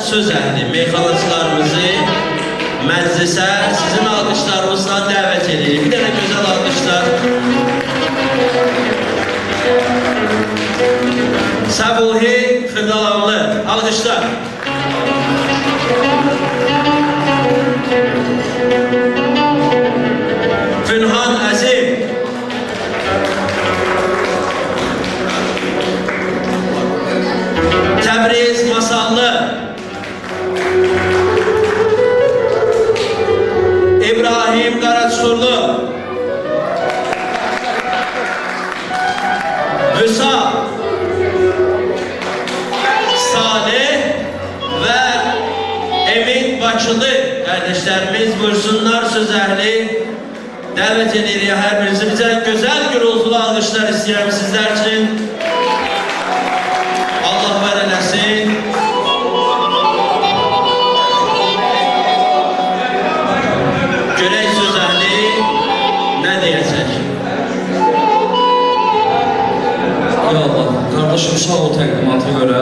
söz əhli meyxanaçılarımızı məclisə sizin alqışlarınızla dəvət edirik. Bir dənə gözəl alqışlar. Səbuhi Xırdalanlı, alqışlar. Fünhan Əzim. Təbriz Masallı. İbrahim Qaraçuxurlu. Vüsal. Salih və Emin Bakılı qardaşlarımız buyursunlar söz əhli. Dəvət edirik hər birinizi. Bizə gözəl gürültülü alqışlar istəyirəm sizlər üçün. Allah var eləsin. Görək söz əhli nə deyəcək? Ya Allah, qardaşım sağ ol təqdimata görə.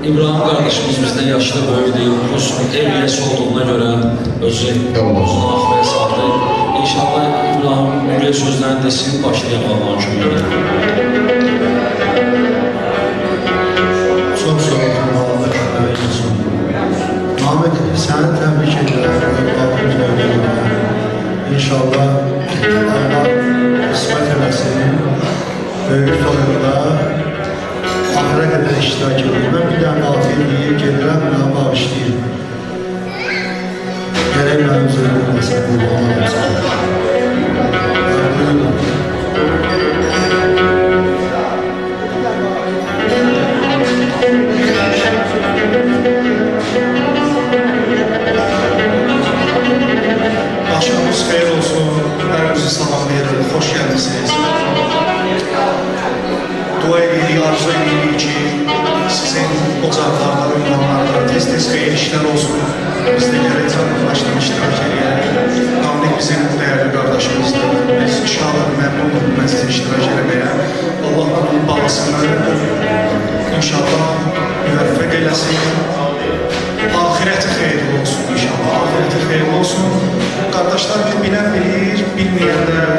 İbrahim qardaşımız bizdən yaşlı böyüdür, Rus ev üyəsi olduğuna görə özü uzun axıya saldı. İnşallah İbrahim müqəy sözlərini desin, başlayaq Allah'ın köməklə. Çox sağ olun, Allah kömək etsin. Namik, səni təbrik edirəm, İnşallah Allah qismət eləsin, böyük toyunda ahıra qədər iştirak edir. Mən bir dənə afiyet deyib, gedirəm, mənə bağışlayır. Gərək mənim üzrəmə eləsin, Allah'a eləsin. Akşamınız xeyir olsun, hərinizi salamlayırıq, xoş gəlmişsiniz. Dua edirik, arzu edirik ki, sizin ocaqlarda, ünvanlarda tez-tez xeyir işlər olsun. Biz də gələk canlıqlaşdan iştirak edək. Namik bizim dəyərli qardaşımızdır. Biz inşallah məmnunluq məclisə iştirak etməyə. Allah onun bağısını inşallah müvəffəq eləsin. Ahirəti xeyirli olsun inşallah, ahirəti xeyirli olsun. Qardaşlar bilən bilir, bilməyənlər,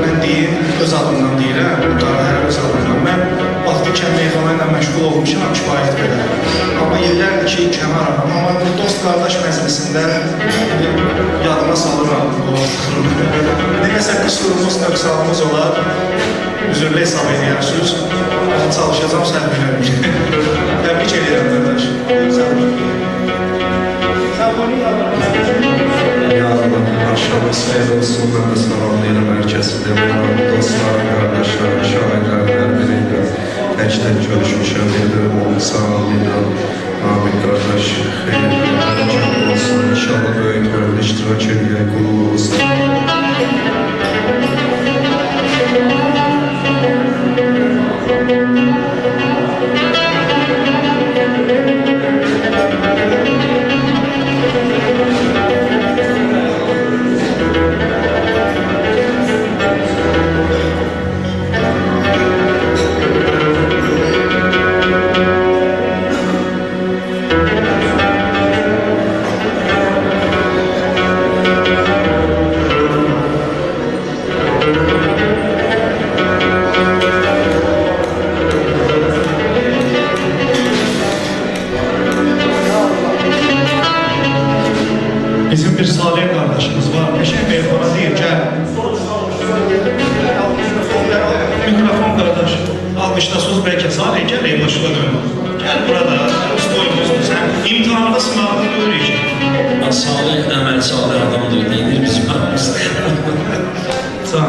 mən deyim, öz adımdan deyirəm, öz adımdan. Mən vaxtı ikən meyxana ilə məşğul olmuşam, kifayət qədər. Amma illərdir ki, kənaram. Amma bu dost qardaş məclisində yadıma salıram. Nəsə qüsurumuz, nöqsanımız olar, üzürlə hesab edirsiniz. Çalışacağım səhv eləmişim. Təbrik edirəm qardaş. Ya Allah, akşamınız xeyir olsun, mən də salamlayırım hər kəsi demək, dostlarım, qardaşlarım, şahidlərim, hər biriyle tək-tək görüşmüşəm, edirəm, onu salamlayıram. Namik qardaş, xeyir olsun, inşallah böyük bölümdə iştirak edək, qulluq olsun. Bizim bir Salih kardeşimiz var. Peşin Bey bana deyir, gel. Mikrofon kardeş. Almışda söz belki Salih, gel ey başına dön. Gel burada, stoyumuzdur. Sen imtihanda sınavda görüyeceksin. Salih əməl salih adamdır, deyir bizim aramızda. Sağ ol.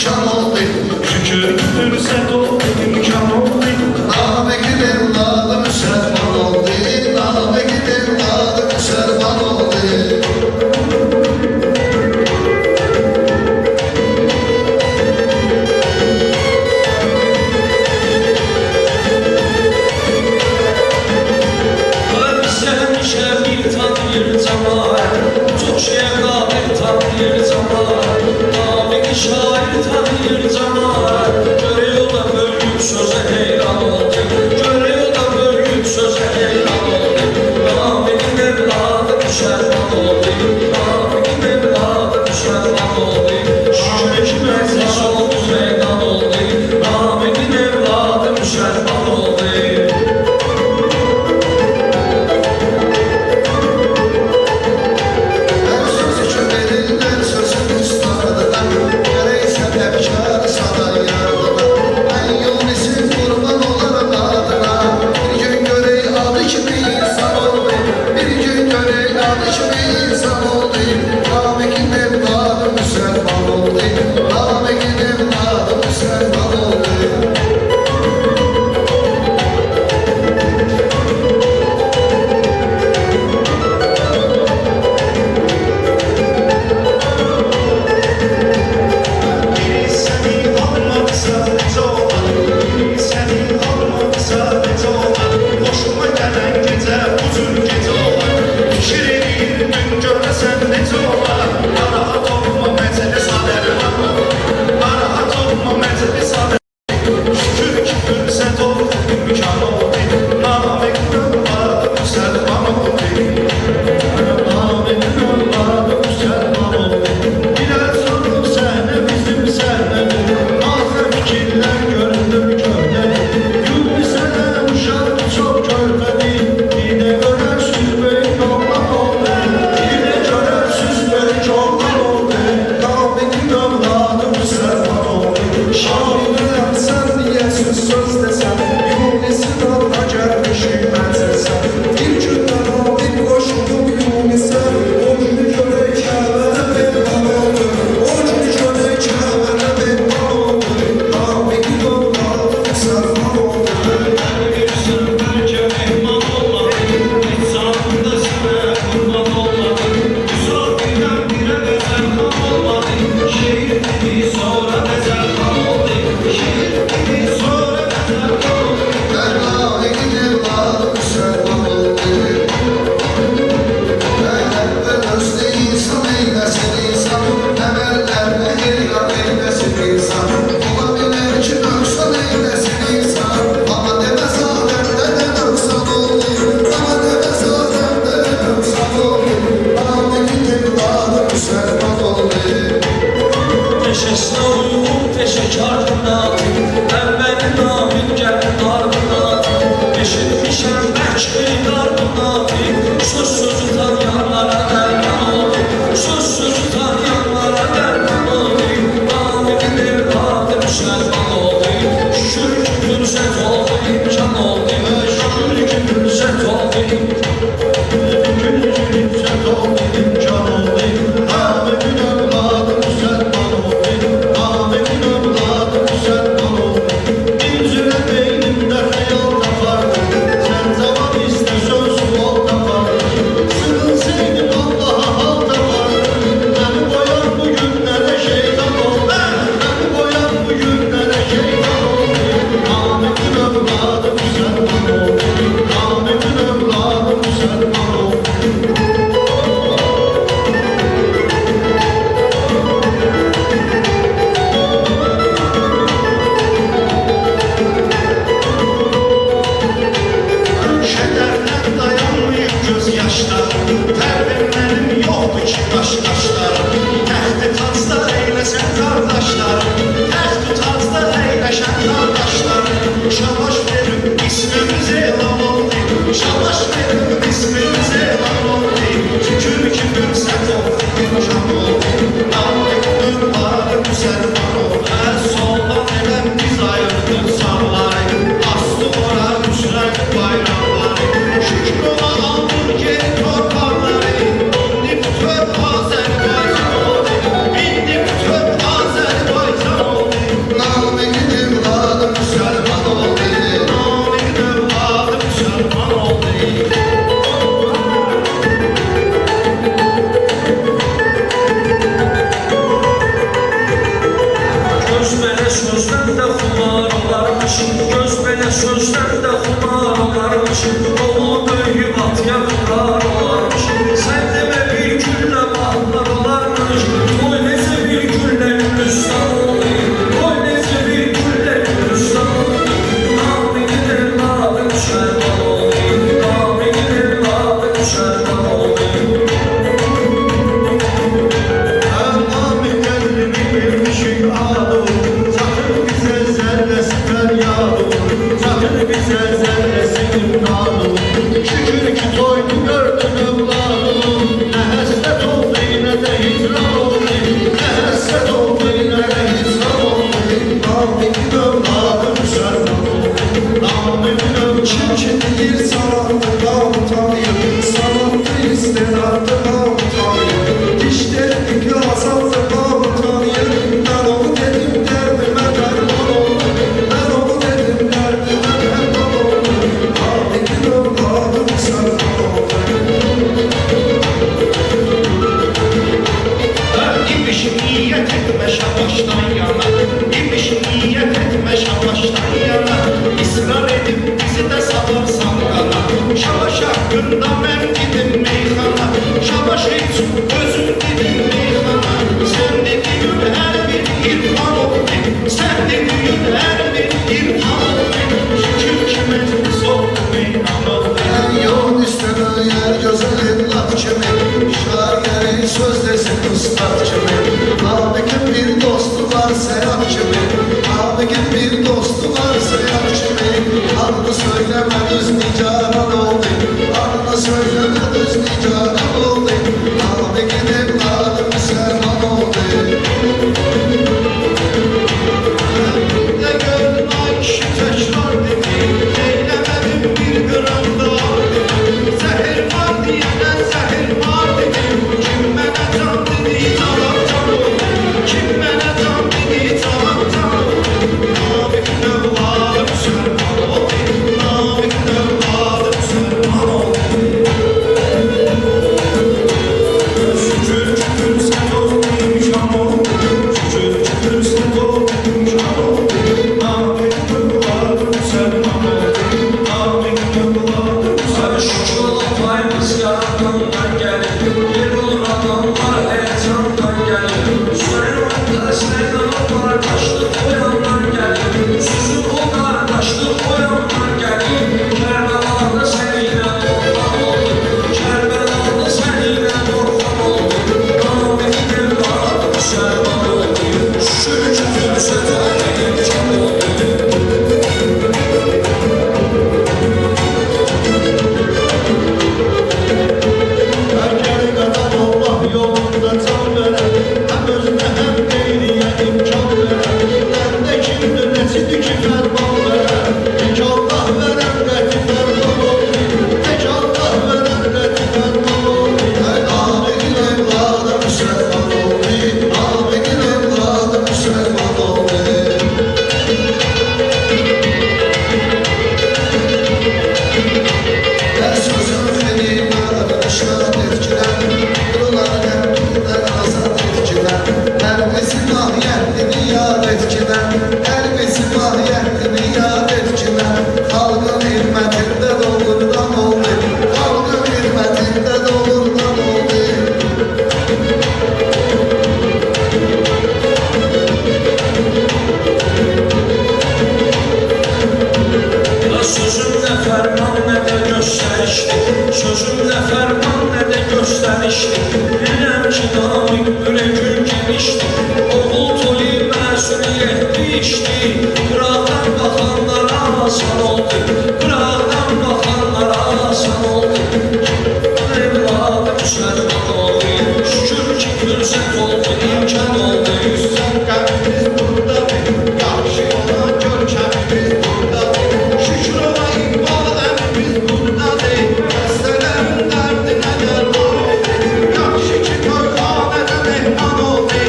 imkan oldu. Şükür fürsət oldu, imkan oldu. Namekin evladı müsəlman oldu. Namekin evladı müsəlman oldu. Sevmişə bir tanıyır cəmal, çox şeyə qadir tanıyır cəmal, Namiqi şair tanıyır cəmal, görək o da böyük sözə heyran oldu, görək o da böyük sözə heyran oldu, Namiqin evladı müsəlman oldu, Namiqin evladı müsəlman oldu, şükür ki məclis oldu meydan oldu, Namiqin evladı müsəlman oldu. Sen sözdən də xumar olarmış, göz belə sözdən də xumar olarmış, oğlu böyüyüb atıya qırar olarmış, sən demə bir güllə bağlar olarmış, toy necə bir güllə gülüstan olayım, toy necə bir güllə gülüstan olayım, namiqin evladı düşərman olayım, namiqin evladı düşərman olayım. Şükür ki toydu gördün evladım, ne hasret oldu yine de hicran oldu, ne hasret oldu yine de hicran oldu. Namikin evladım şerman oldu, namikin evladım. Kim deyir salamdı qavm tanıyır, salamdı istedardı qavm tanıyır, dişlerini yazaldı qavm tanıyır, ben onu dedim derdime derman oldu, ben onu dedim derdime derman oldu, namikin evladım şerman oldu. İmiş niyet etme şabaştan yana, İmiş niyet etme şabaştan yana, İsrar edip bizi de salarsan kana, Şabaş hakkında ben gidim meyhana, Şabaş için özüm dedim meyhana, sen dediğin her bir irfan oldu, sen dediğin her bir irfan oldu, şükür ki meclis oldu meyhan oldu. Yol üstüne yer gözün evlat kimi, şairin söz desin ustad kimi, Nabikin bir dostu var Seyhan kimi, Nabikin bir dostu var Seyhan kimi, adını söyleme düz nicaran oldu, adını söyleme düz nicaran oldu, Nabikin evladı Müslüman oldu. Ne gördün ay kişi tekrar dedi, eylemedim bir gram daha dedi, zehir var diyenden zehir var dedi, kim bana can dedi tamam tamam, kim bana can dedi tamam tamam, Nabikin evladı Müslüman oldu, Nabikin evladı Müslüman oldu. Şükür şükür sen oldun şan oldu, şükür şükür sen oldun şan oldu, Nabikin evladı Müslüman oldu, Nabikin evladı Müslüman oldu. Şükür olan payımız yaratandan gəlir, yer olur adamlar həyəcandan gəlir, Hüseyin o dəstəkdən o qardaşlıq o yandan gəlir, Süzün o qardaşlıq o yandan gəlir, Kərbəlada səninlə orxan oldu, Kərbəlada səninlə orxan oldu, Nabikin evladı Müslüman oldu, şükür ki fürsət oldu, imkan oldu. Erkek adam Allah yolunda can veren, hem özüne hem gayriye imkan veren, bende kimdir nesidir ki ferman veren, tek Allah veren reti ferman oldu, tek Allah veren reti ferman oldu. Nabikin evladı Müslüman oldu, Nabikin evladı Müslüman oldu. Her sözün xeyirler, işler etkiler, Kırılar hepkiler, azad etkiler, her silah yehdini yad etkiler, her silah yehdini yad etkiler, halkın hürmetinde doğrudan oldu, halkın hürmetinde doğrudan oldu. Sözümlə fərman nə də göstərişdi, sözümlə fərman nə də göstərişdi, bilirəm ki, Namik ölə gün genişdi, oğul toyu məsuliyyətli işdi, qıraqdan baxanlara asan oldu, qıraqdan baxanlara asan oldu, evladı Müslüman oldu, şükür ki, fürsət oldu, imkan oldu. Son qəbrimiz buradadır, yaxşı olan görkəmimiz buradadır, şükür ola iqbal əmimiz buradadır, xəstələrin dərdinə dərman oldu, yaxşı ki toyxanədə mehman oldu,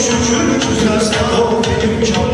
şükür ki səsə oldu imkan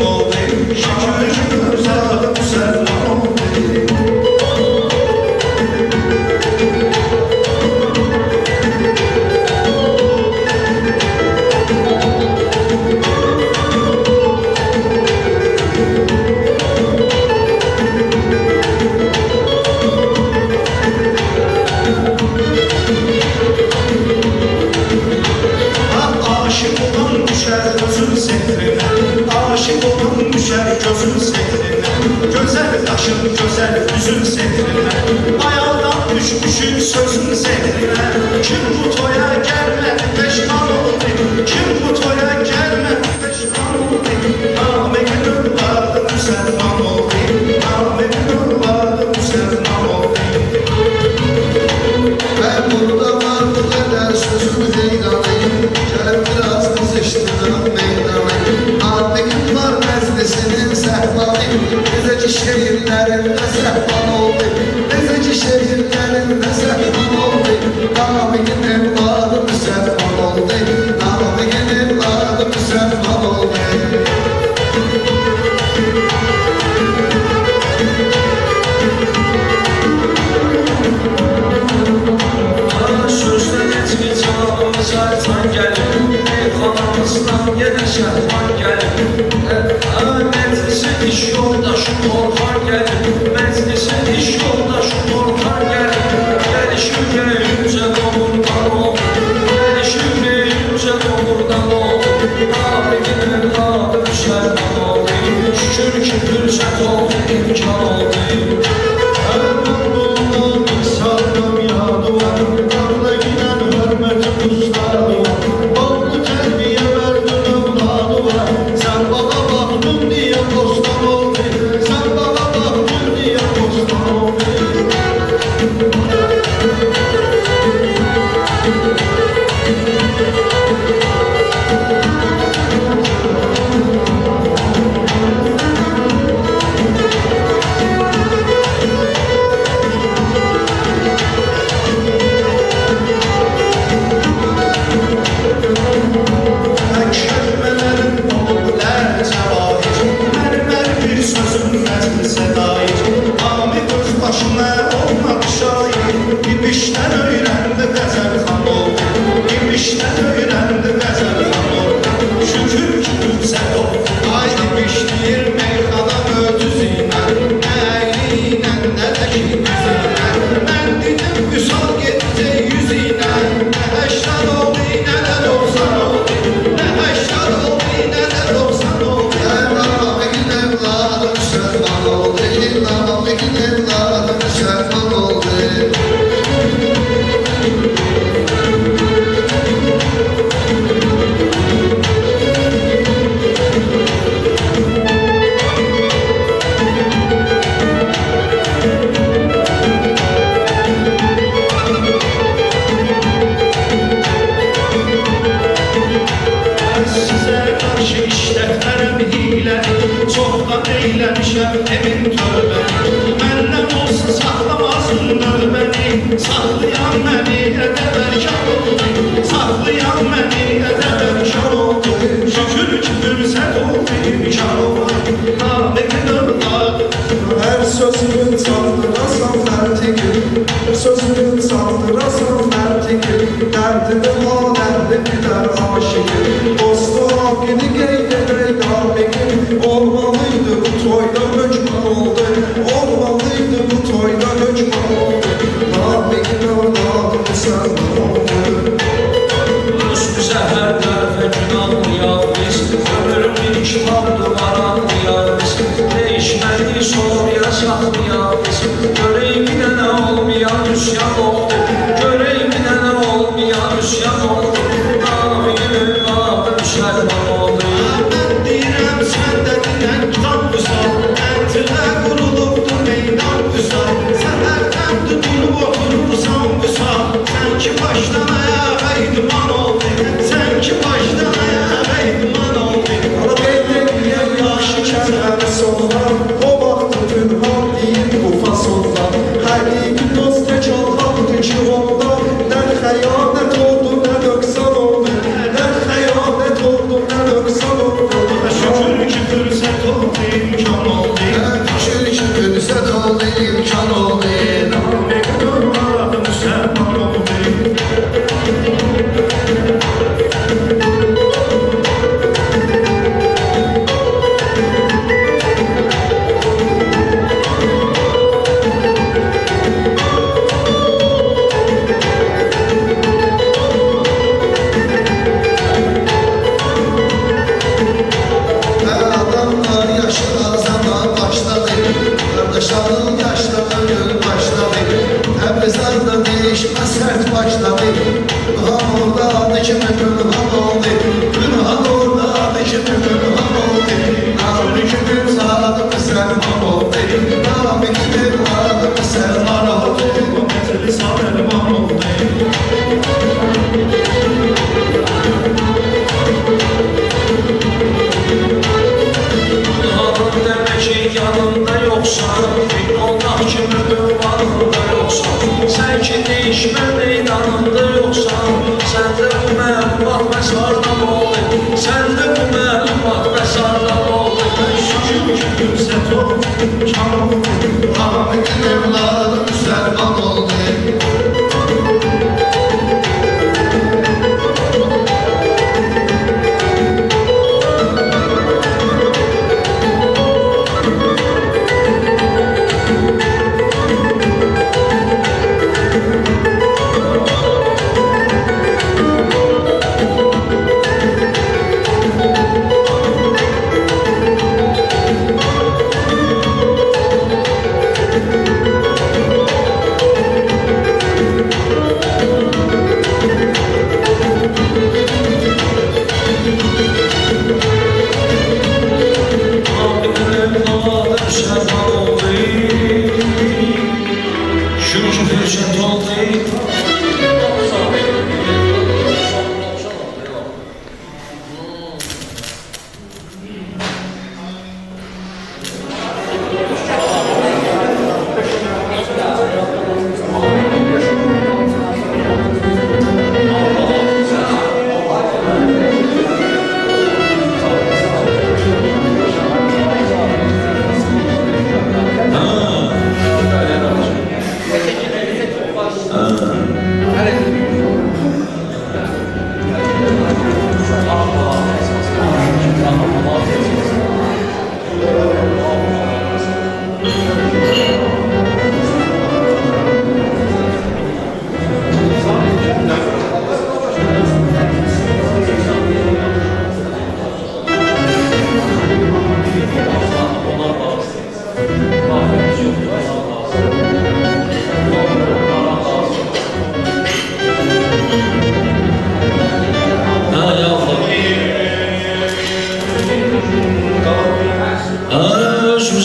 düşər gözün sehrinə Gözəl daşın, gözəl üzün sehrinə Ayaqdan düşmüşün sözün sehrinə Kim bu toya gəlmədi peşman oldu Kim bu toya gəlmədi peşman oldu Namekin övladı müsəlman oldu Namekin övladı müsəlman oldu Ben burada var bu kadar sözün heyranıyım Gelip biraz kızıştırdım meydanı Namekin var meclisinin sehpanıyım Nezeci şehirlerinde sehpan oldu Nezeci şehirlerinde sehpan oldu Namekin evladı müsəlman oldu Namekin evladı müsəlman oldu Sözdən etki canımı saytan gəlir Xanamızdan yenə şəhvan gəlir Məclisi iş yoldaşım Orxan gəlir Məclisi iş yoldaşım Orxan gəlir Gəliş ürəyincə doğurdan oldu Gəliş ürəyincə doğurdan oldu Namekin evladı müsəlman oldu Şükür ki fürsət oldu, imkan oldu eyləmişəm emin tövbəni Məndən olsa saxlamazsınlar bəni Saxlayan məni ədəbərkan oldu Saxlayan məni ədəbərkan oldu Şükür ki fürsət oldu imkan oldu Namekin övladı Her sözünün çaldırasan fərtiqin Sözünün çaldırasan fərtiqin Dərdini madərdi bidər aşiqin Dostu haqqini qeyd edək namekin Olmalıydı bu toyda hökman oldu Olmalıydı bu toyda hökman oldu Namekin övladı müsəlman oldu Bizə hər tərəfə günahlayaq biz Ömür bir kitabdır qaranlayaq biz Değişməli soruya saxlayaq biz Görək bir dənə olmayan üsyan oldu Görək bir dənə olmayan üsyan oldu Namekin övladı müsəlman oldu Mən deyirəm sən də dinən kitab qısal Mən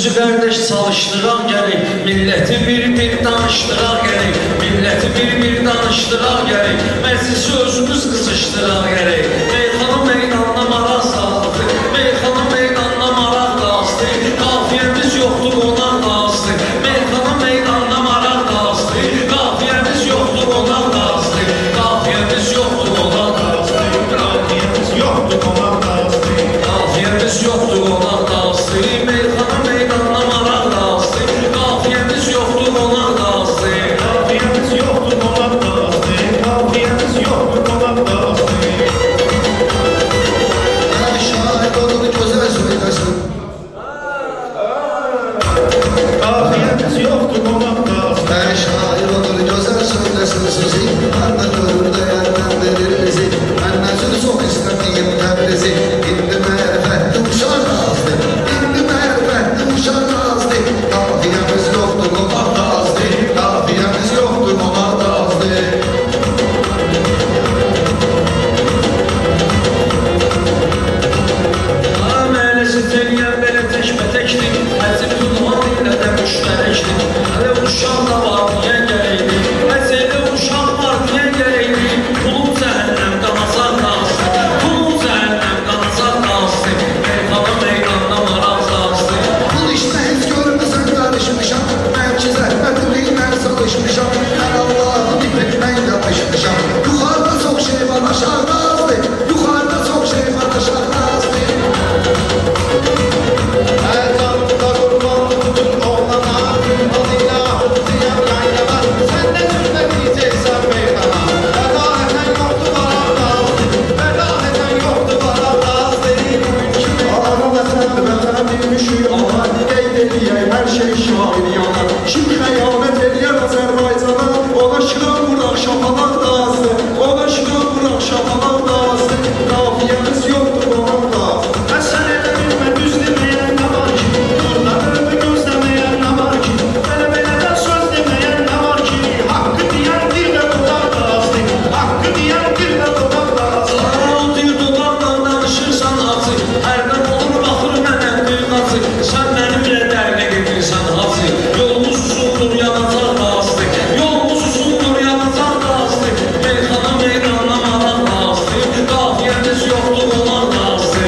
Sözü qardaş çalışdıran gələk, milləti bir danışdıran gələk, milləti bir danışdıran gələk, məclisi özümüz qızışdıran gələk. Meyxana meydanına maraq saldı, meyxana meydanına maraq qazdı, qafiyəmiz yoxdur qonaq qazdı, meyxana meydanına maraq qazdı, qafiyəmiz yoxdur qonaq qazdı, qafiyəmiz yoxdur qonaq qazdı, Qafiyəmiz yoxdur qonaq qazdı. qafiyəmiz yoxdur qonaq qazdı, meyxana meydanına maraq qazdı, qafiyəmiz yoxdur qonaq qazdı. Qafiyəmiz yoxdur qonaq qazdı. Qafiyəmiz yoxdur qonaq qazdı. Her şahit olur güzel söylesin. Qafiyəmiz yoxdur qonaq qazdı. Her şair olur güzel söylesin sizi. Ben de görür değerden verir bizi. Ben nezir çok istemeyim Tebrizi. İndi merifetli uşak azdı. İndi merifetli uşak azdı. Kafiyemiz yoktu konak da azdı. Kafiyemiz yoktu konak da azdı. Məhəlləsi teliyən belə təkbətəkdir, Həzib Tulman ilə də müştərəkdir. Hələ uşaq da var deyə gələydi, Həzələ uşaq var deyə gələydi. Pulum cəhənnəm qanacaq qazdı, pulum cəhənnəm qanacaq qazdı. Meyxana meydanına maraq qazdı. Bu işte hiç görmesen karışmışam. Belki zəhmətimlə çalışmışam. Ben Allah'ı bilip ben yapışmışam. Yukarıda çok şey var aşağıda azdı. Yukarıda çok şey var aşağıda azdı. Hər canımda qurban tutur oğlana. Adıyla hırzıyam yaylana. Sən də cürdə deyəcəksən meydana. Bədahətən yoxdur varar qazdı. Bədahətən yoxdur varar qazdı. Ana vətən bilmişik ana, qeyd eləyək hər şey şair yana. Kim xəyanət eləyər Azərbaycana, ona şiran vuraq şapalaq da azdı, ona şiran vuraq şapalaq da azdı. Qafiyəmiz yoxdur qonaq da azdı. Sən elə bilmə düz deməyən nə var ki. Burada ömrü gözləməyən nə var ki. Belə söz deməyən nə var ki. Haqqı deyən dillə dodaq qazdı. Haqqı deyən dillə dodaq qazdı. Deyir dodaqla danışırsan acı, hərdən olur baxır mənə qıyğacı. Sən mənimlə dərdə gedirsən hacı, yolumuz uzundur yanacaq qazdı, yolumuz uzundur yanacaq qazdı. Meyxana meydanına maraq qazdı, qafiyəmiz yoxdur qonaq qazdı.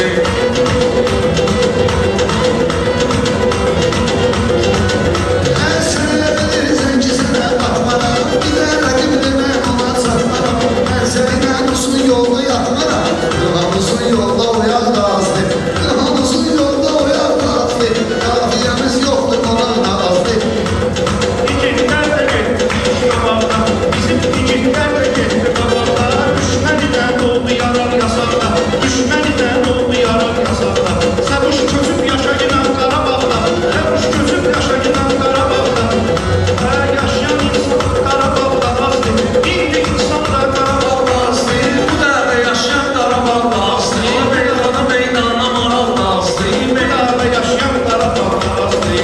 Her sene bilirsen ki sana bakmana. Gider rakip deme ona satmana. Ben seninle uzun yolda yatmana. Kılavuzun yolda uyan da azdı. Kılavuzun yolda uyan da azdı. Kafiyemiz yoktu konak da azdı. İgidlər də getdi qabaqda. Bizim igidlər də getdi qabaqda. Düşmənidən oldu yarar yasaqda. Düşmənidən oldu yarar yasaqda. Səbuş közüb yaşa gidən Qarabağda. Səbuş közüb yaşa gidən Qarabağda. Yaşayan insan Qarabağda azdı. İndi insan da Qarabağda azdı. Bu dərdə yaşayan Qarabağda azdı, meyxana meydanına maraq qazdı. Meydanlarda yaşayan Qarabağda azdı.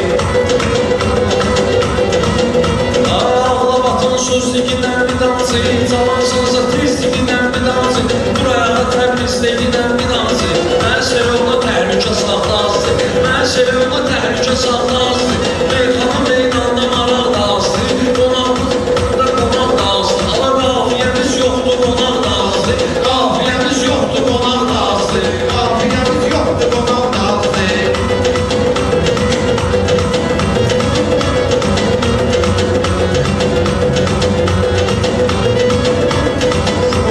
Ağlabatın sözlüğündən bir dansı, cavansınıza tezliğindən bir dansı, buraya təbrizliğindən bir dansı. Mən sevəvna təhlükə saxlasdı, mən sevəvna təhlükə saxlasdı. Meyxana meydanına maraq qazdı, qonaqlıqda qonaq qazdı. Ala qafiyəmiz yoxdur qonaq qazdı, qafiyəmiz yoxdur qonaq qazdı. Qafiyəmiz yoxdur qonaq qazdı.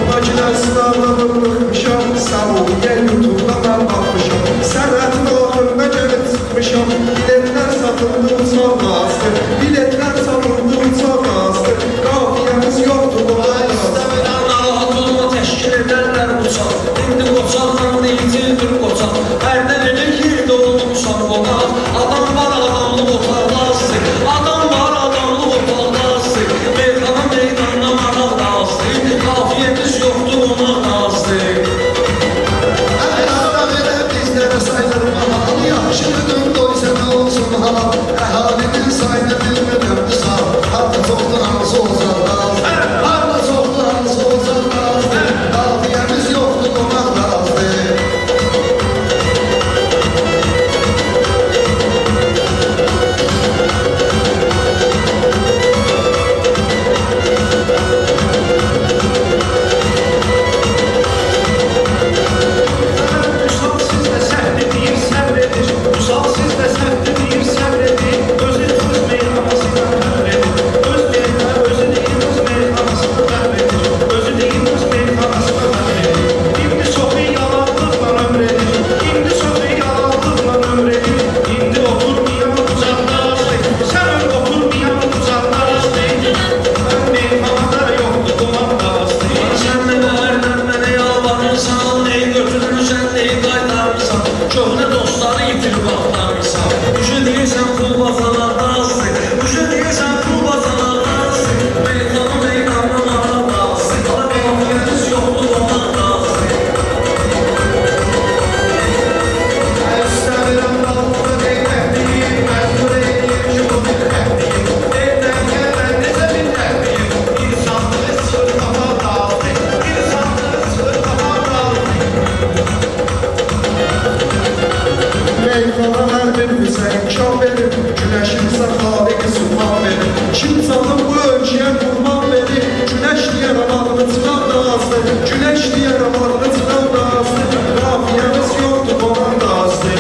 Bakıdan sınavla bıkmışam, Samudiye YouTube'da ben bakmışam. Sərhədin ağırına gelip sıkmışam, biletler satıldı uçak azdı, biletler satıldı uçak azdı. Kafiyemiz yoktu bu ayazdı. Narahat olma təşkil edərlər uçaq. İndi qoçaqla deyicildir qoçaq. Hərdən elə yerdə olmuşam qonaq. Adam var adamlı otaqda azdı, adam var adamlı otaqda azdı. Meyxana meydanına maraq azdı, qafiyəmiz yoxdur qonaq azdı. Əhlada verə bizlərə sayılır mahal. Yaxşı gün doysa ne olsun halal. Əhalinin meyxana hər bir bizə imkan verir. Güneşimizə xaliq sultan verir. Kim canım bu ölkəyə qurban verir. Güneş deyər amalını çıxar da azdır. Güneş deyər amalını çıxar da azdır. Qafiyəmiz yoxdur, qonan da azdır.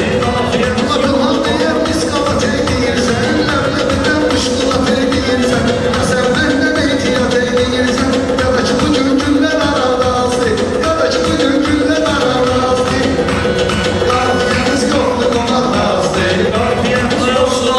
Adılhan deyər biz qalat edirsən. Ləbləbindən müşkülat edirsən. Əsəvləndən ehtiyat edirsən. Ya da ki bu gün günlər arada azdır. Ya da ki bu gün günlər arada azdır. Qafiyəmiz yoxdur, qonan da azdır. Qafiyəmiz yoxsa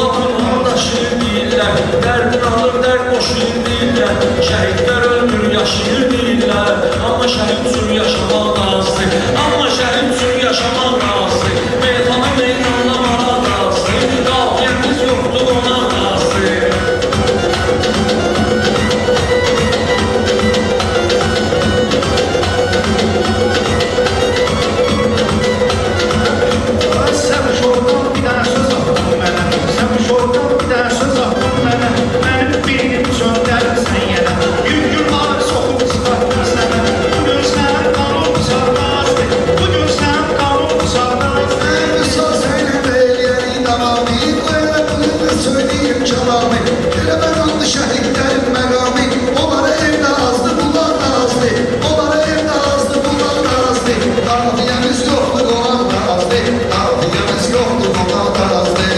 daşıyır deyirlər. Dərdin alır, dərd boşuyur deyirlər. Şəhidlər ölmür, yaşayır deyirlər. Amma şəhid üçün yaşamaq lazımdır. Amma şəhid üçün yaşamaq lazımdır. Meyxana meydanla maraq lazımdır. Qafiyəmiz yoxdur, ona lazımdır. Sən şordan bir dənə söz atdın mənə. Sən şordan bir dənə söz atdın mənə. Mənim birini söndərirsən yenə. Gün var soxub çıxartdın sənə. Bugün sənin qanun sardazdır. Bugün sənin qanun sardazdır. Müsal səyləm eləyərik davamı. Qoyana bunu söyləyim kəlamı. Elə mən andı şəhidlərin məqamı. Onlara evdə azdı, bunlar da azdı. Onlara evdə azdı, bunlar da azdı. Qafiyəmiz yoxdur, qonaq da azdı. Qafiyəmiz yoxdur, qonaq da azdı.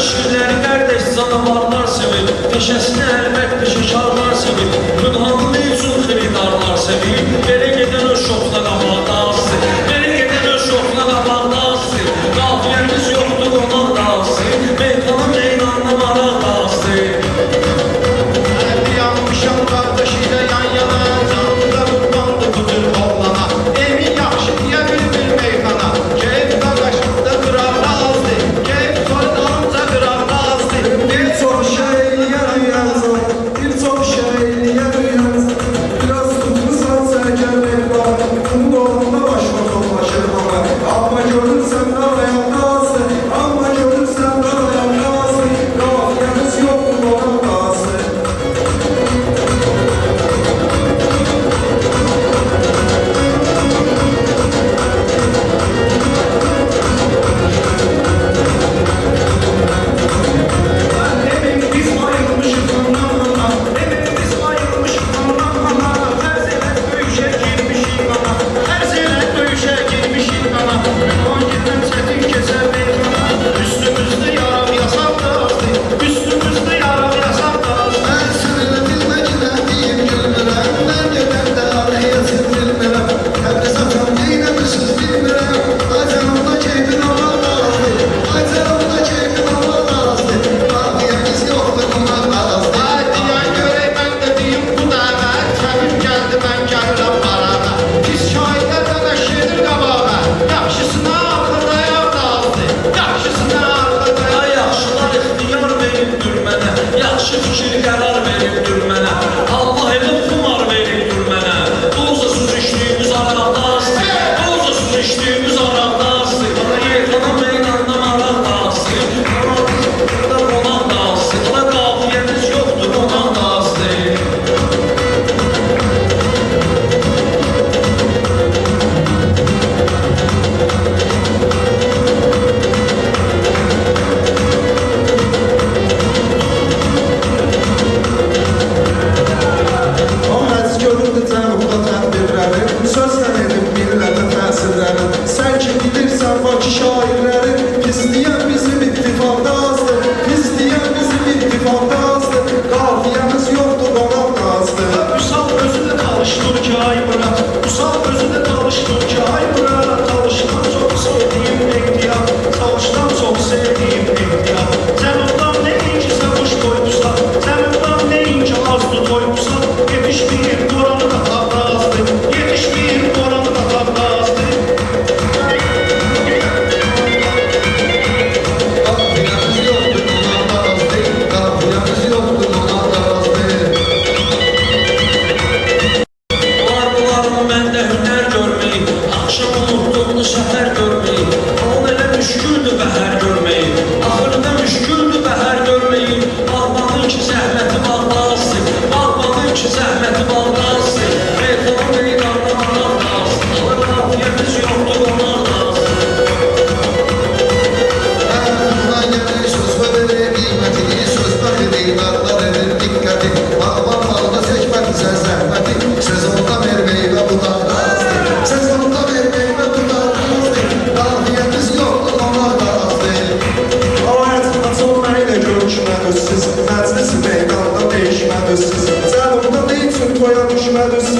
Şirləri qardaş canavarlar sevir. Peşəsini əlbət peşəkarlar sevir. Rüdhanlı üçün xiridarlar sevir. Belə gedən öz şoxla qabaqda azdır. Belə gedən öz şoxla qabaqda azdır. Qafiyəmiz yoxdur, ona lazımdır. Meyxana meydanla maraq lazımdır. Əlli yanmışam qardaşı ilə yan yana. Canımda qurbandı bu cür oğlana. Emin yaxşı deyə bilmir meyxana. Keyf qardaşımda qıraqda azdır. Keyf soydanımca qıraqda azdır. Bir çox şey eləyər yazır, bir çox şey eləyər yazır. Biraz tutmusan sərkər meyvan, bunun doğrunda başına toplaşır bana. Amma görürsən də ayaqda azdır, amma görürsən də ayaqda azdır. Qafiyəmiz yoxdur, qonaq da azdır. Emin biz ayrılmışıq ondan ana. Emin biz ayrılmışıq ondan ana. Hər zelə döyüşə girmişik ana. Hər zelə döyüşə girmişik ana. On gündən çətin keçər meyxana. Üstümüzdə yarab yasaq da azdır. Üstümüzdə yarab yasaq da azdır. Mən sənə bilməklə deyim gülmürəm. Mən gedəndə araya sildirmirəm. Təbriz atam neynəmişiz bilmirəm. Ay canımda keyfin Allah da azdır. Ay canımda keyfin Allah da azdır. Qafiyəmiz yoxdur, qonaq da azdır. Ay deyən görək mən də deyim bu dəvə. Kəbim gəldi mən gəlirəm parada. Pis şahidlər də qəşedir qabağa. Yaxşısına arxada yar da azdır. Yaxşısına arxada yar. Ay yaxşılar ixtiyar veribdir mənə. Yaxşı fikir qərar veribdir mənə. Allah elə xumar veribdir mənə. Dozasız içdiyimiz araqda azdır. Dozasız içdiyimiz araqda azdır. Meyxana meydanla maraq da azdır. Burada qonaq da azdır. Burada qafiyəmiz yoxdur, qonaq da azdır. O həz görürdü cənubda tədbirləri. Sözlə edib millədə təsirləri. Sən ki bilirsən Bakı şairləri. Pis deyən bizim ittifaqda azdır. Pis deyən bizim ittifaqda azdır. Qafiyəmiz yoxdur, qonaq da azdır. Vüsal özü də çalışdır ki ay bura. Vüsal özü də çalışdır ki ay bura. Çalışdan çox sevdiyim ehtiyat. Çalışdan çox sevdiyim ehtiyat. Cənubdan neyinki səvuş qoydusa. Cənubdan neyinki azdı toydusa. Yetişməyir oranı da tapda azdı. Yetişməyir oranı da tapda azdı. Qafiyəmiz yoxdur, qonaq da azdır. Qafiyəmiz yoxdur, qonaq da azdır.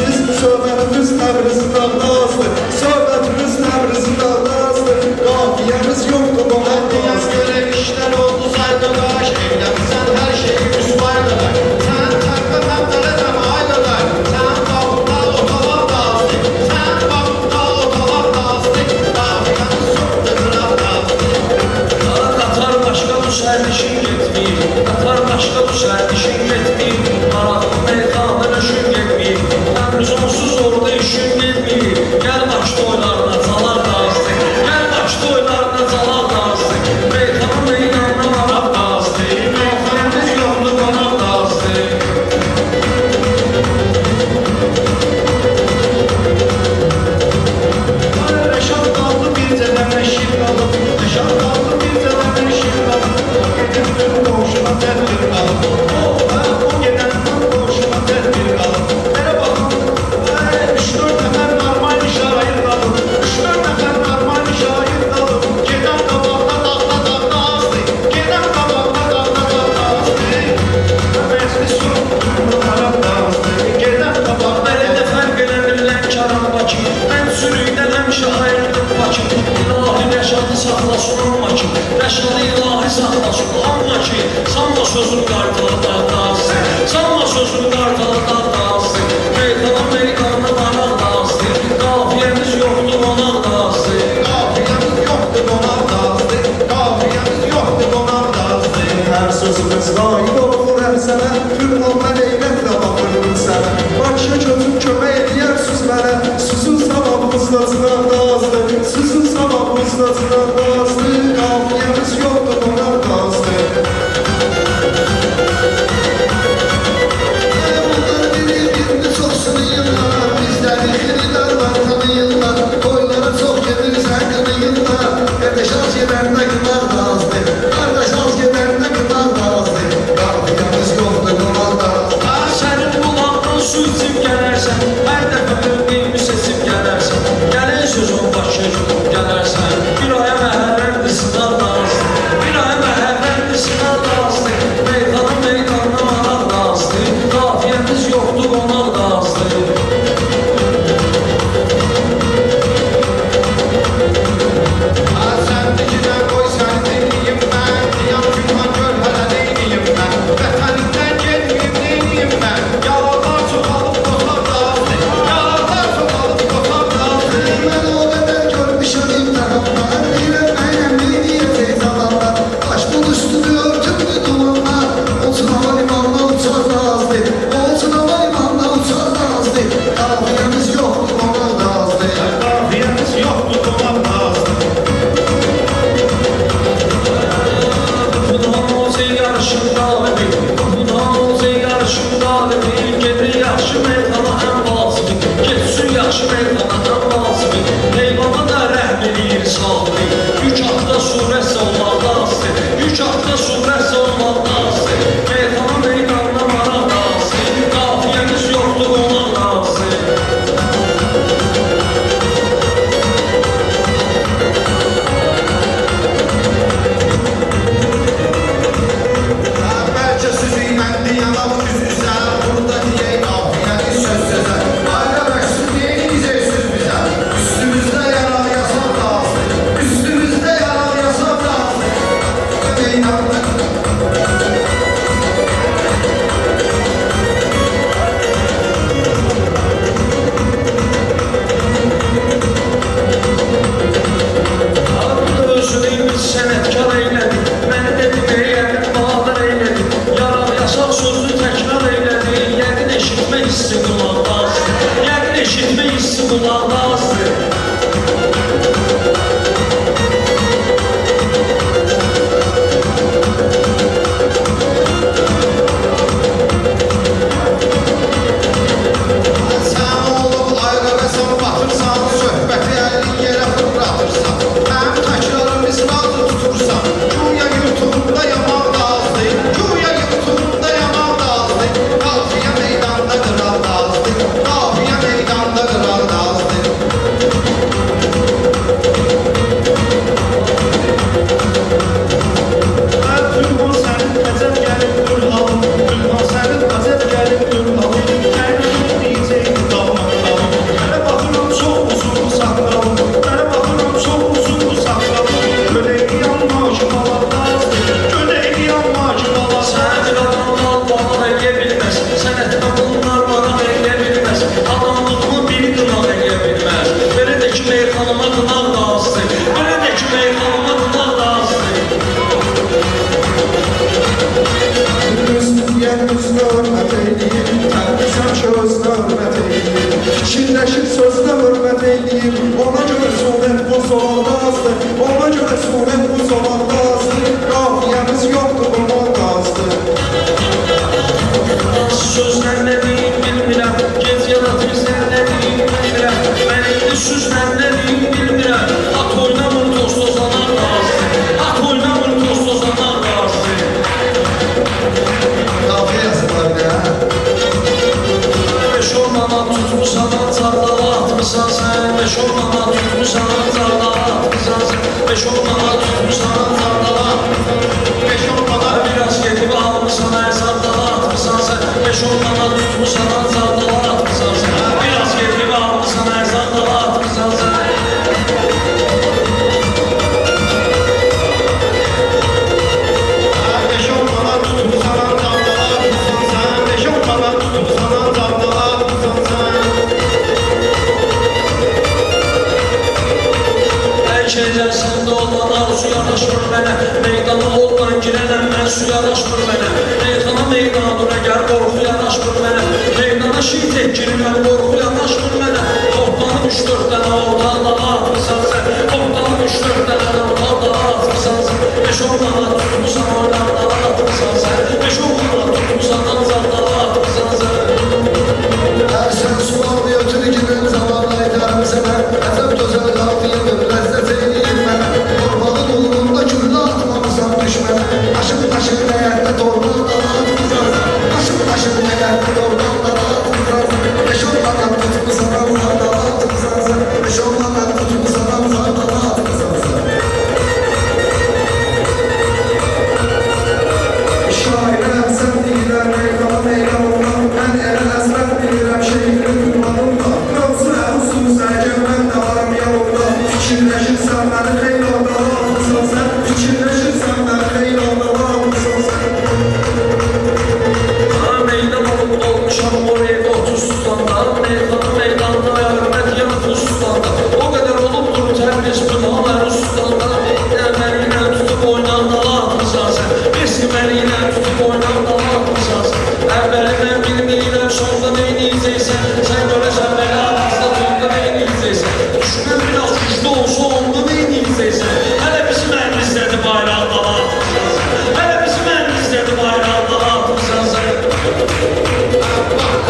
siz, söhbətimiz Təbrizin ağdazdır. Söhbətimiz Təbrizin ağdazdır. Qafiyəmiz yoxdur bu Diyaz göre işler oldu saydılar. Evlensen her şeyi üstlaydılar. Sen takma memlelere maydılar. Sen bakımda otolar da azdık. Sen bakımda otolar da azdık. Kafiyemiz yoktu kral da azdık. Qatar başqa bu sərnişin getmir. Qatar başqa bu sərnişin getmir. Maraqlı meyxana düşün getmir. Təbriz onsuz orada işin getmir. Gəl Bakı toylarına calar da azdık. Gəl Bakı toylarına calar da azdık. Meyxana meydanına maraq da azdık. Meyxanımız yoldu qonaq da azdık. Reşat kaldı bir ceden eşit kaldı. Reşat kaldı bir ceden eşit kaldı. Gidip boşuna tedbir kaldı. O giden boşuna tedbir kaldı. Hele bakalım. 3-4 nefer normal şair kaldı. 3-4 nefer normal şair kaldı. Giden kabakta dağda azdı. Giden kabakta dağda azdı. Meclis yok. Arap da azdı. Giden kabakta Belediye fərq eləmirlər Kəram Bakı. Mən sürüydə həmişə ayrıldım Bakı. İlahi Rəşadı saxlasın amma ki. Rəşadı ilahi saxlasın amma ki. Sanma sözün qartalı dağdazdı. Sanma sözün qartalı dağdazdı. Meyxana meyxana maraq dağızdı. Qafiyəmiz yoxdur qonaq dağızdı. Kafiyemiz yoktu donar da azdı. Kafiyemiz yoktu donar da azdı. Hər sözümüz layiq olur hər sənə. Türman mən eylətlə baxırdım sənə. Bakıya gözüm kömək eləyər süz mənə. Süzün savabımızda cınaqda azdır. Süzün savabımızda cınaqda azdır. Qafiyəmiz yoxdur donar da azdır. Bunlar bir-birini çox sınıyırlar. Bizləri xiridarlar tanıyırlar. Toylara çox gedirsən qınıyırlar. Qardaş az gedəndə qınar da azdır. Qardaş az gedəndə qınar da azdır. Qafiyəmiz yoxdur qınar da azdır. Sənin qulağından su içib gələrsən. Hər dəfə mövqeyimi seçib gələrsən. Gələn sözün Bakıya gedib gələrsən. Bir aya məhərrəndir sınar da azdır. Bir aya məhərrəndir sınar da azdır. Meyxana meyxana maraq da azdır. Qafiyəmiz yoxdur qonaq da azdır. Sen dikine koy sen dinleyeyim ben. Diyan günhan gör hele neyniyim ben. Vətənindən getmeyeyim neyniyim ben. Yalanlar çoxalıb qotar da azdı. Yalanlar çoxalıb qotar da azdı. Mən o qədər görmüşəm imtahanlar. Deyirəm mənim neyniyəcək zamanlar. Baş bu üstünü örtübdü dumanlar. Olsun hava limanına uçar da azdır. Olsun hava limanına uçar da azdır. Qafiyəmiz yoxdur qonaq da azdır. Kafiyemiz yoktu donar da azdı. Bundan olsa yarışın qalibi. Bundan olsa yarışın qalibi. Gedir yaxşı meyxana ən balası. Getsin yaxşı meyxana ən balası. Heyvana da rəhm eləyir sahibi. Yük haqda surətsə olmaqda azdır. Yük haqda surətsə olmaqda azdır. Meyxana meydanına maraq da azdır. Qafiyəmiz yoxdur qonaq da azdır. Bəlkə süzüymən diyanam üz-üzə. Burada deyək kafiyəni söz sözə. Ayda bəxsin deyəcək söz bizə. Üstümüzdə yarar yasaq da azdı. Üstümüzdə yarar yasaq da azdı. Meydanda Arada özünü bir sənətkar eylədi. Məni dedim eylədim, bahadır eylədi. Yarar yasaq sözünü təkrar eylədi. Yəqin eşitmək hissi qulaqda azdır. Yəqin eşitmək hissi qulaqda azdır. sən olub ayrı və sən batırsan. Söhbəti əlin yerə fırlatırsan. Mənim təkrarım izradı tutursan. Güya yurtumda yamaq da azdı. Güya yurtumda yamaq da azdı. Kafiyə meydanda qıral da azdı. Kafiyə meydanda qıral da azdı. fikirləşib sözünə hörmət eyləyir. Ona görə surət bu zolaqda azdır. Ona görə surət bu zolaqda azdır. Qafiyəmiz yoxdur, bu molda azdır. Sözlər nə deyim bilmirəm, gec yaratırsan nə deyim bilmirəm. Mən indi süzlər nə deyim bilmirəm. At oynamır toz tozanar razı, at oynamır toz tozanar razı. Qafiyə yazılar ya. 5-10 manat tutmusan, çardala atmısan sən. 5-10 manat tutmusan, çardala atmısan sən. 5-10 manat tutmusan, çardala atmısan sən. 5-10 manat biraz gedib almısan, çardala atmısan sən. 5-10 manat tutmusan, çardala atmısan sən. Biraz gedib almısan, çardala atmısan sən. Şeyler sende olmalar su yanaşmır mənə. Meydana oldan girənəm mən su yanaşmır mənə. Meydana meydanına gəl qorxu yanaşmır mənə. Meydana şiitek girirəm qorxu yanaşmır mənə. Toplanıb 3-4 dənə ortadan dala atmısan sən. Toplanıb 3-4 dənə ortadan dala atmısan sən. 5-10 manat tutmusan oradan dala atmısan sən. 5-10 manat tutmusan ancaq dala atmısan sən. Her sen sual yatır gidin zamanla ederim sənə. Əzəm gözəl qafiyədir, ləzzət eyləyir mənə. Torbalın uğrunda küllə atmamısan düşmənə. Aşıq nəyərdə torban dala atmısan sən. Aşıq nəyərdə torban dala atmısan sən. 5-10 manat tutmusan ancaq dala atmısan sən. 5-10 manat tutmusan ancaq dala atmısan sən. Şairəm sən deyirəm meydana meydanımda. Mən elə əzbət bilirəm şehrin ünvanımda. Mövzu əvuzun sərgən mən də varım yanımda. Fikirləşirsən məni xeyl adala almışsan sən. Fikirləşirsən məni xeyl adala almışsan sən. Meydan olub olmuşam oraya 30 tutanda. Meydanda hörmət yanıtı tutanda. O qədər olubdur təbriz pınhalar ustandə. Məni ilə tutub oynandala atmısan sən. Eski məni ilə tutub oynandala atmısan sən. Əvvəlindən bilməyirəm sonda neyniyəcəksən. Sən görəsən belə arasında sonda neyniyəcəksən. Düşmən biraz güclü olsa onda neyniyəcəksən. Hələ bizim əlimizdə bayraq dala atmısan sən. Hələ bizim əlimizdə bayraq dala atmısan sən.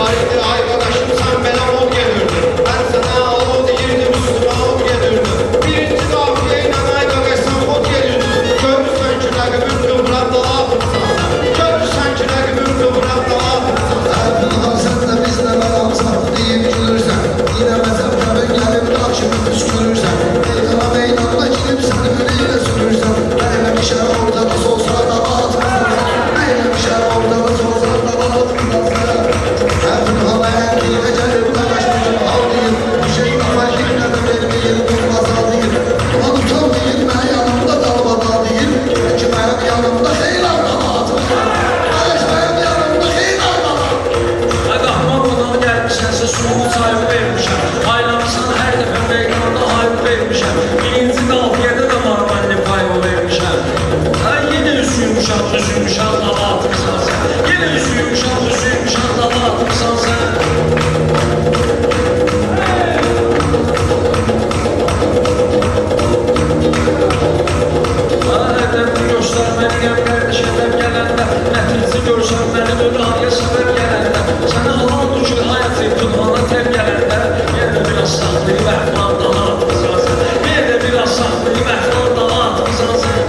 Ay qardaşım sən belə ol gelirdin. Mən sənə al deyirdim, üstünə al gelirdim. Birinci qafiyə ilə ay qardaş sən ol gelirdin. Görürsən ki rəqibin qıvraq dala atırsan. Görürsən ki rəqibin qıvraq dala atırsan. Əbdülhan sən də bizlə məramsan deyib gülürsən. Yine məzəb qəbin gəlib dağ kimi püskürürsən. Meydana meydanına girib səni biriyle sürürsən. Neyləmişər ortada solsa dala atmısan sən. Neyləmişər ortada solsa dala atmısan sən. Əbdülhan əyənliyə gəlib qaqaşmışım al deyir. Bir şey qafay yerinə də verməyir durmaz al deyir. Ulan utan deyir mən yanımda dalbada deyir. Ki mənim yanımda xeyl dala atmısan. Qardaş mənim yanımda xeyl dala atmısan. Qahman qonaq gəlmişənsə suğu sayıb vermişəm. Aylamısan hər dəfə meydanda ayıb vermişəm. Birinci qafiyədə də marmanli payı vermişəm. Yenə üzüymüşəm, dala atmışsan sən. Yenə üzüymüşəm, dala atmışsan sən. Ədəbini göstərməliyəm qardaş, ədəb gələndə. Nəticə görsən məni müdahiyə səbəb gələndə. Sənə halandır ki, hayat etdin, hana təb gələndə. Yenə biraz saxlayıb əhvan dala atmışsan sən. Yenə biraz saxlayıb əhvan dala atmışsan sən.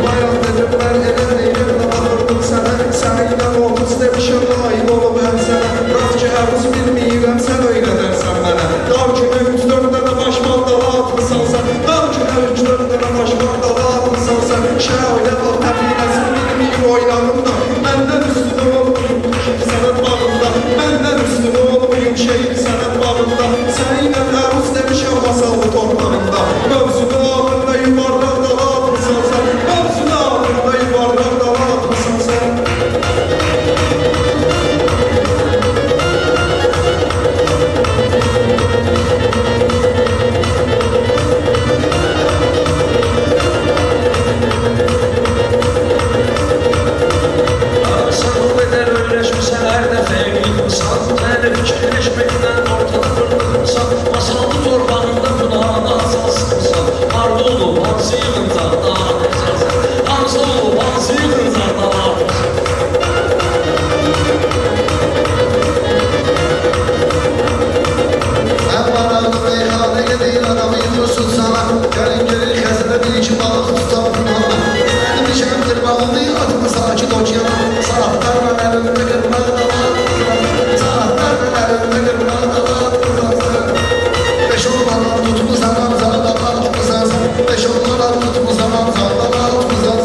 Bayan dedim mən elə neyimlə baxırdım sənə. Səninlə 30 demişəm layiq olub həm sənə. Rast ki əvuz bilməyirəm sən öyrədərsən mənə. Dağ kimi 3-4 dənə başman dala atmısan sən. Dağ kimi 3-4 bir adamı yıkırsın sana. Gelin gelin xəzinə bir iki balıq tutam bunlarla. Mənim işəmdir balını atma sakin okeana. Saatlarla əlimdə qırmaq dalar. Saatlarla əlimdə qırmaq dalar. Beş onlarla tutmusan amzala dalar tutmusan. Beş onlarla tutmusan amzala dalar tutmusan.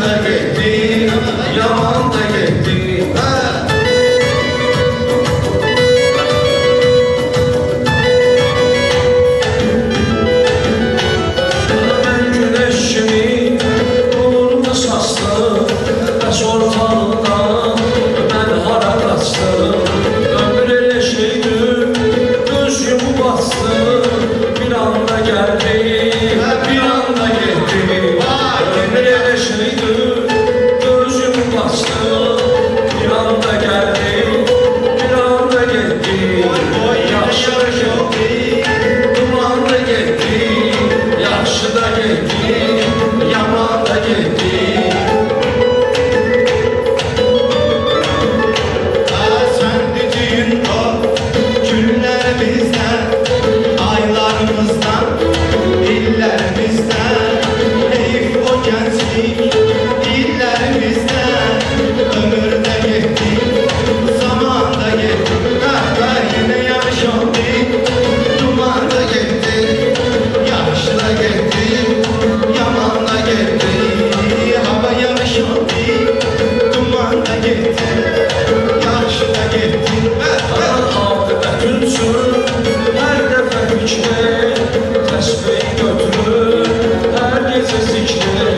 da getdi, yaman da getdi. Mən güneş kimi nurunu saçdım, bəs ortalıqdan mən hara qaçdım. Ömür elə şeydir, göz yumub açdım, bir anda gəldi, bir anda getdi. Ömür elə şeydir, göz yumub açdım, bir anda gəldi, bir anda getdi. Yaxşı da getdi, duman da getdi, yaxşı da getdi, yaman da getdi. Sen dediğin o günlerimizden, aylarımızdan, illerimizden, heyif o gençlik illerimizden, ömürde gitti, zamanda gitti, yine yaş oldu, duman da gitti, yaş da gitti, yaman da gitti, hava yaş oldu, duman da gitti, yaş da gitti. Akıbət ünsün, hər dəfə fikri, təsbih götürür, hər gecə zikri.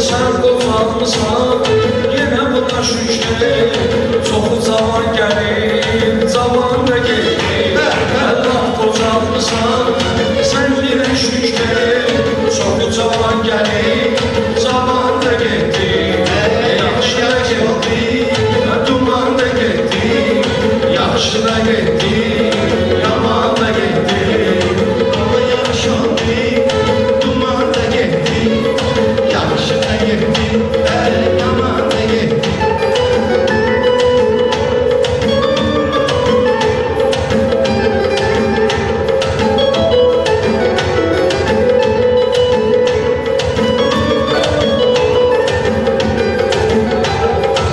Sən qocalmısan, yenə buna şükri, çoxu zaman gəlir, zaman da gelir. Allah qocalmısan, sən yenə şükri, çoxu zaman gəlir, zaman da gelir. Yaxşı da getdi, duman da getdi, yaxşı da getdi, yaman da getdi. Hava yaş oldu, duman da gitti, yaş da gitti, yaman da gitti.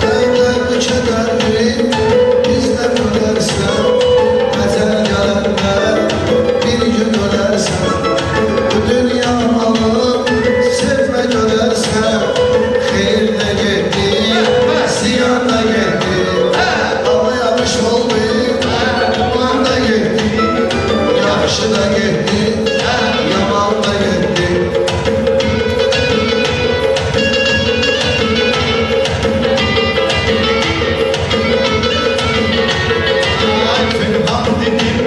Yaylar bu kədərli, bizdən ölərsən, əcəl gələndə bir gün ölərsən. Bu dünya malı sevmə görərsən, xeyir də getdi, ziyan da getdi. Hava yağış oldu, duman da getdi, yaxşı da getdi, yaman da getdi. Fırhan dedim,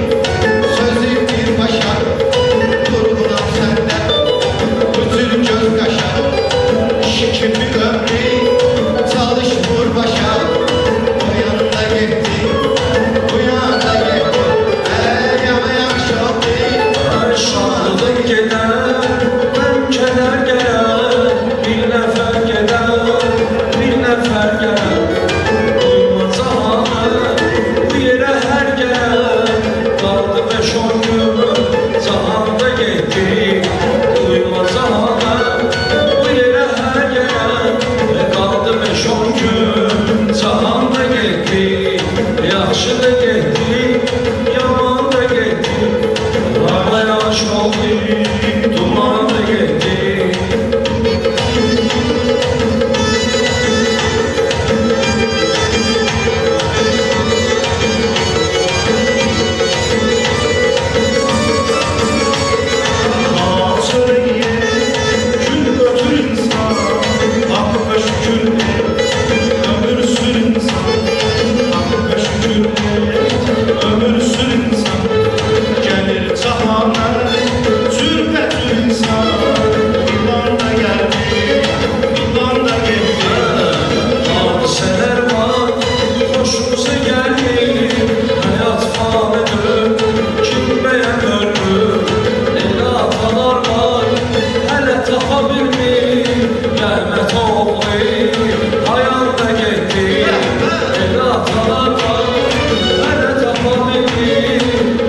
sözü bir başa, durgunam senden, bütün göz kaşa. Şikimi ömrü, çalış vur başa, o yanında gitti, bu yanında gitti. Yama yaş oldu, Şadlıq gedər, mən kədər gələr, bir nəfər gedər, bir nəfər gələr. Duyma cahanı, bu yerə hər gələr, qaldı 5-10 gün, cahanda getdi. Duyma cahanı, bu yerə hər gələr, qaldı 5-10 gün, cahanda getdi. Yaxşı da getdi, yaman da getdi. Hava yaş oldu, duman da getdi. söyleye, gül götür insan, hakkı şükür et, ömür sür insan, hakkı şükür et, ömür sür insan, gelir cahana, zülfetür insan, yılan da geldi, yılan da geldi. Hadisələr var, xoşumuza gəlir, həyat fanidir, kim bəyən ölür. Elə atalar var, hələ tapa bilmir, rəhmət oğlu, hayan da getdi. Elə atalar var, hələ tapa bilmir,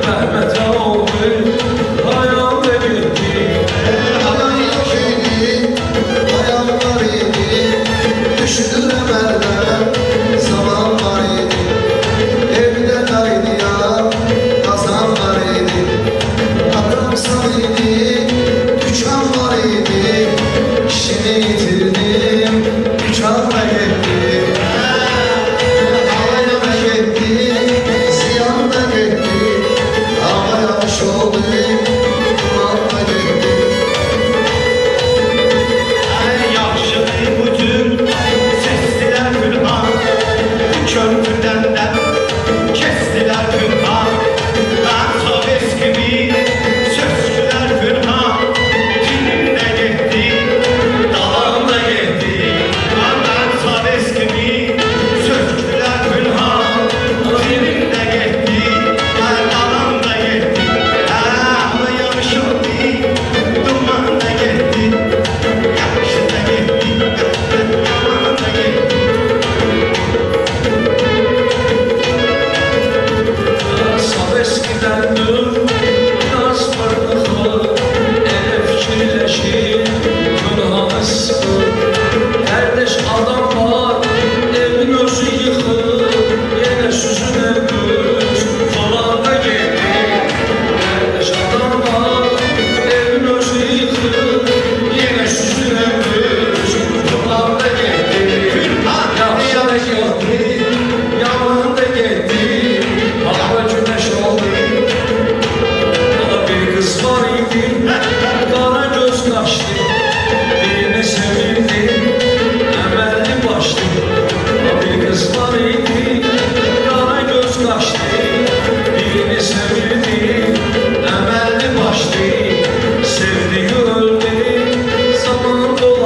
rəhmət oğlu, hayan da getdi. Hayan yok idi, hayan var idi, düşünür əməldən, zaman var idi. Evdə qaynayan, qazan var idi. Atam sağ idi, dükan var idi. İşini itirdim,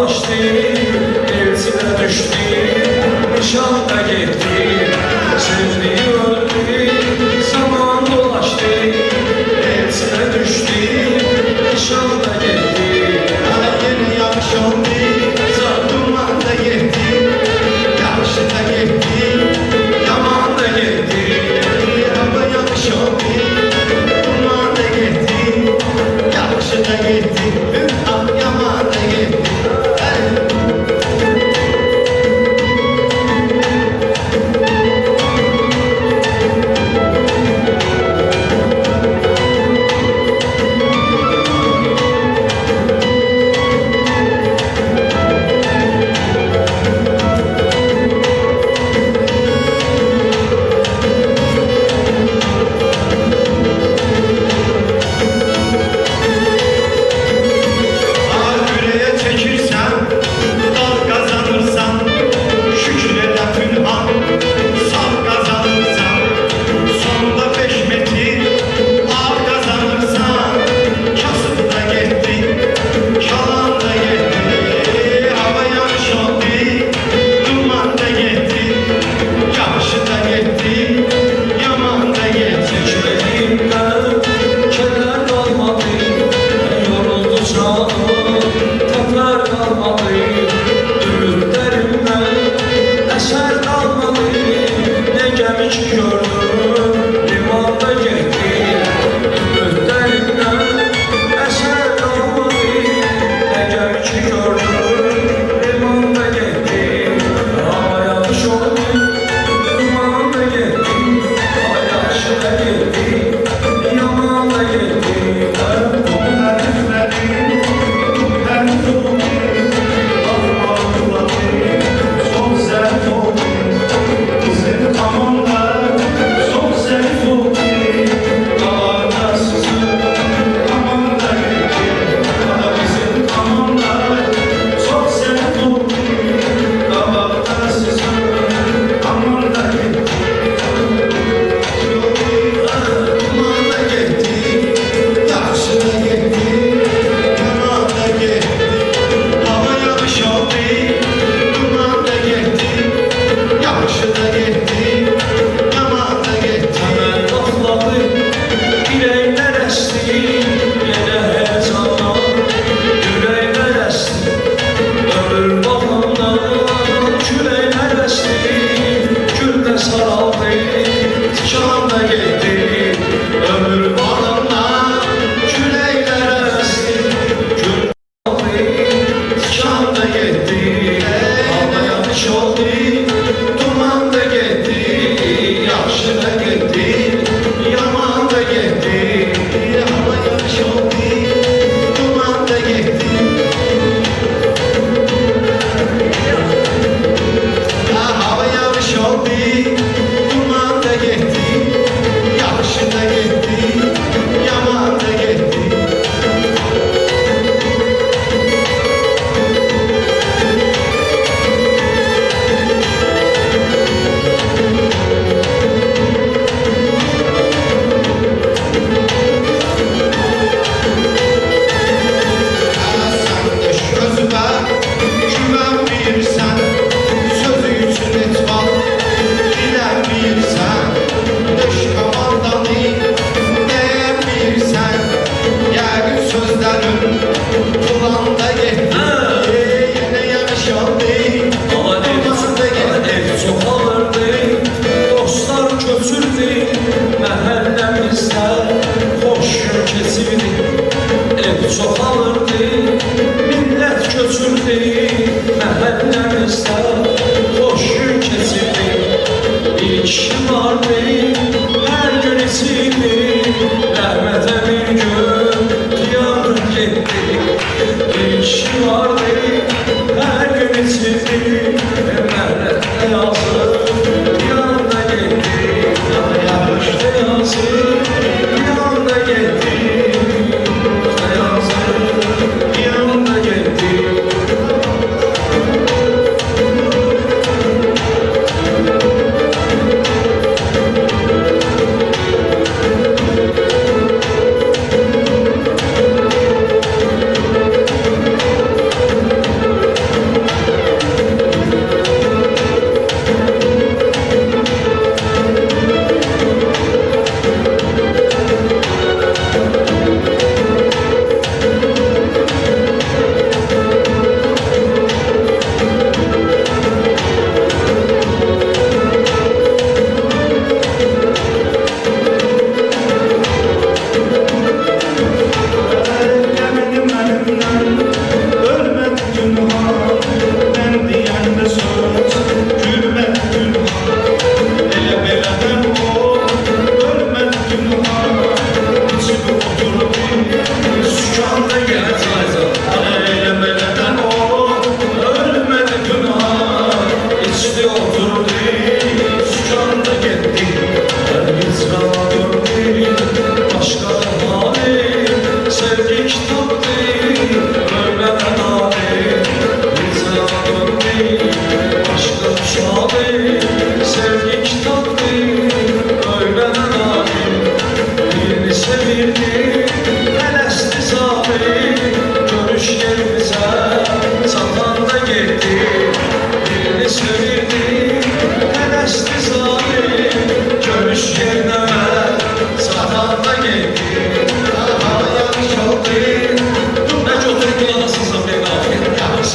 dolaşdı, elçinə düşdü, nişan da getdi, sevdiyi öldü, zaman dolaşdı, elçinə düşdü, nişan da getdi. Yine yağış oldu, duman da gitti, yağış da gitti, yaman da gitti. Hava yağış oldu, duman da gitti, yağış da gitti, yaman da gitti. Yüreğe çekirsen, dal kazanırsan, şükür et Fünhan, sal kazanırsan, sonunda 5 metre ağ kazanırsan, kasıp da gitti, çalan da gitti, hava yağış oldu, duman da gitti, yağış da gitti, yaman da gitti. Çekmediğimden keder kalmadı, yoruldu canım, tatlar kalmadı, ümidlerimden eser kalmadı, ne gemi ki gördüm, limanda gitti, ümidlerimden eser kalmadı, ne gemi ki gördüm, limanda gitti, hava yağış oldu, duman da gitti, hava yağış da gitti, yaman da gitti. Duman da gitti, yağış da gitti, yaman da gitti. Hava yağış oldu, duman da gitti, yağış da gitti, yaman da gitti. Hemen patladı, yürekler esti, yine heyecana, yürekler esti. Ömür bağlamdan küləklər esti, gül də saraldı, tikan da getdi. Ömür bağlamdan küləklər esti, gül də saraldı, tikan da getdi. Hava yağış oldu, duman da getdi, yağış da getdi, yaman da getdi. Hava yağış oldu, duman da gitti. Hava yağış oldu, duman da gitti, yağış da gitti, yaman da gitti. Sen de sözüme güvenmirsən, sözü üçün etmem, bilənmirsən, döş komandanı deyəmirsən, yəqin sözlərin kulağında getdi, yenə yağış oldu, Ama ev çok alırdı, dostlar köçürdü, məhəlləmizdə xoş gün keçirdi. Ev çok alırdı, millət köçürdü, məhəlləmizdə xoş gün keçirdi. Bir kişi vardı, hər gün içirdi, rəhmətə bir gün qiyam getdi. Bir kişi vardı, hər gün içirdi, məhəllədə yazır, qiyamda getdi. Yağışda yazır, qiyamda getdi. Yazır,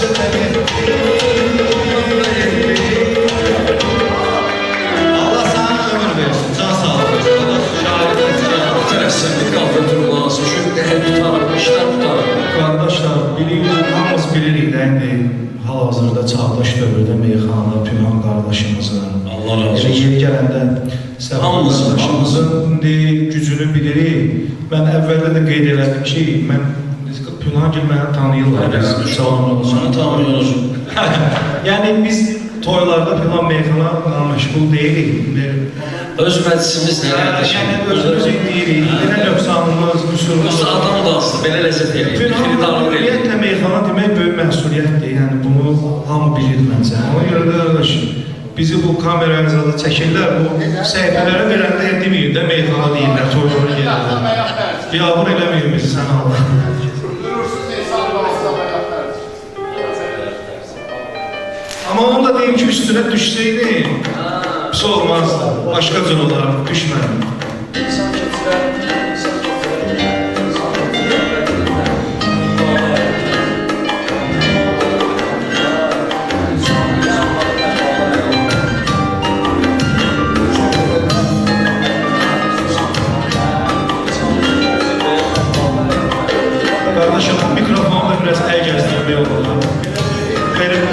Allah sana ömür versin, can sağlık. Allah şahidin Tələsən bir qafə durulası, çünki hər tutarım, işlər tutarım. Qardaşlar, hamımız bilirik də indi hal-hazırda çağdaş dövrdə meyxana, Pünhan qardaşımızın, Allah razı olsun. Yeri gələndə Səbah Hamımızın, qardaşımızın indi gücünü bilirik. Mən əvvəldə də qeyd elədim ki, mən Pünhan gil məni tanıyırlar. Sana tanımıyoruz. Yəni biz toylarda filan meyxana məşğul deyilik. Öz məclisimiz nələrdir Yəni şimdi? özümüzü deyirik, belə nöqsanımız, qüsurumuz. Yoxsa adamı da aslı, belə ləzzət eləyir. Xiridarlıq eləyir. Ümumiyyətlə meyxana demək böyük məsuliyyətdir. Yəni bunu hamı bilir məncə. Ona görə də qardaş, bizi bu kameramıza da çəkirlər, bu səhifələrə verəndə deməyir də meyxana deyirlər, toylara gəlirlər. Biabır eləməyir bizi sən Allah. Amma onu da deyim ki, üstünə düşsəydi, pis olmazdı. Başqa cür olaraq düşmədim. Kardeşim, mikrofonu da biraz el gezdirmeye olmalı. Benim...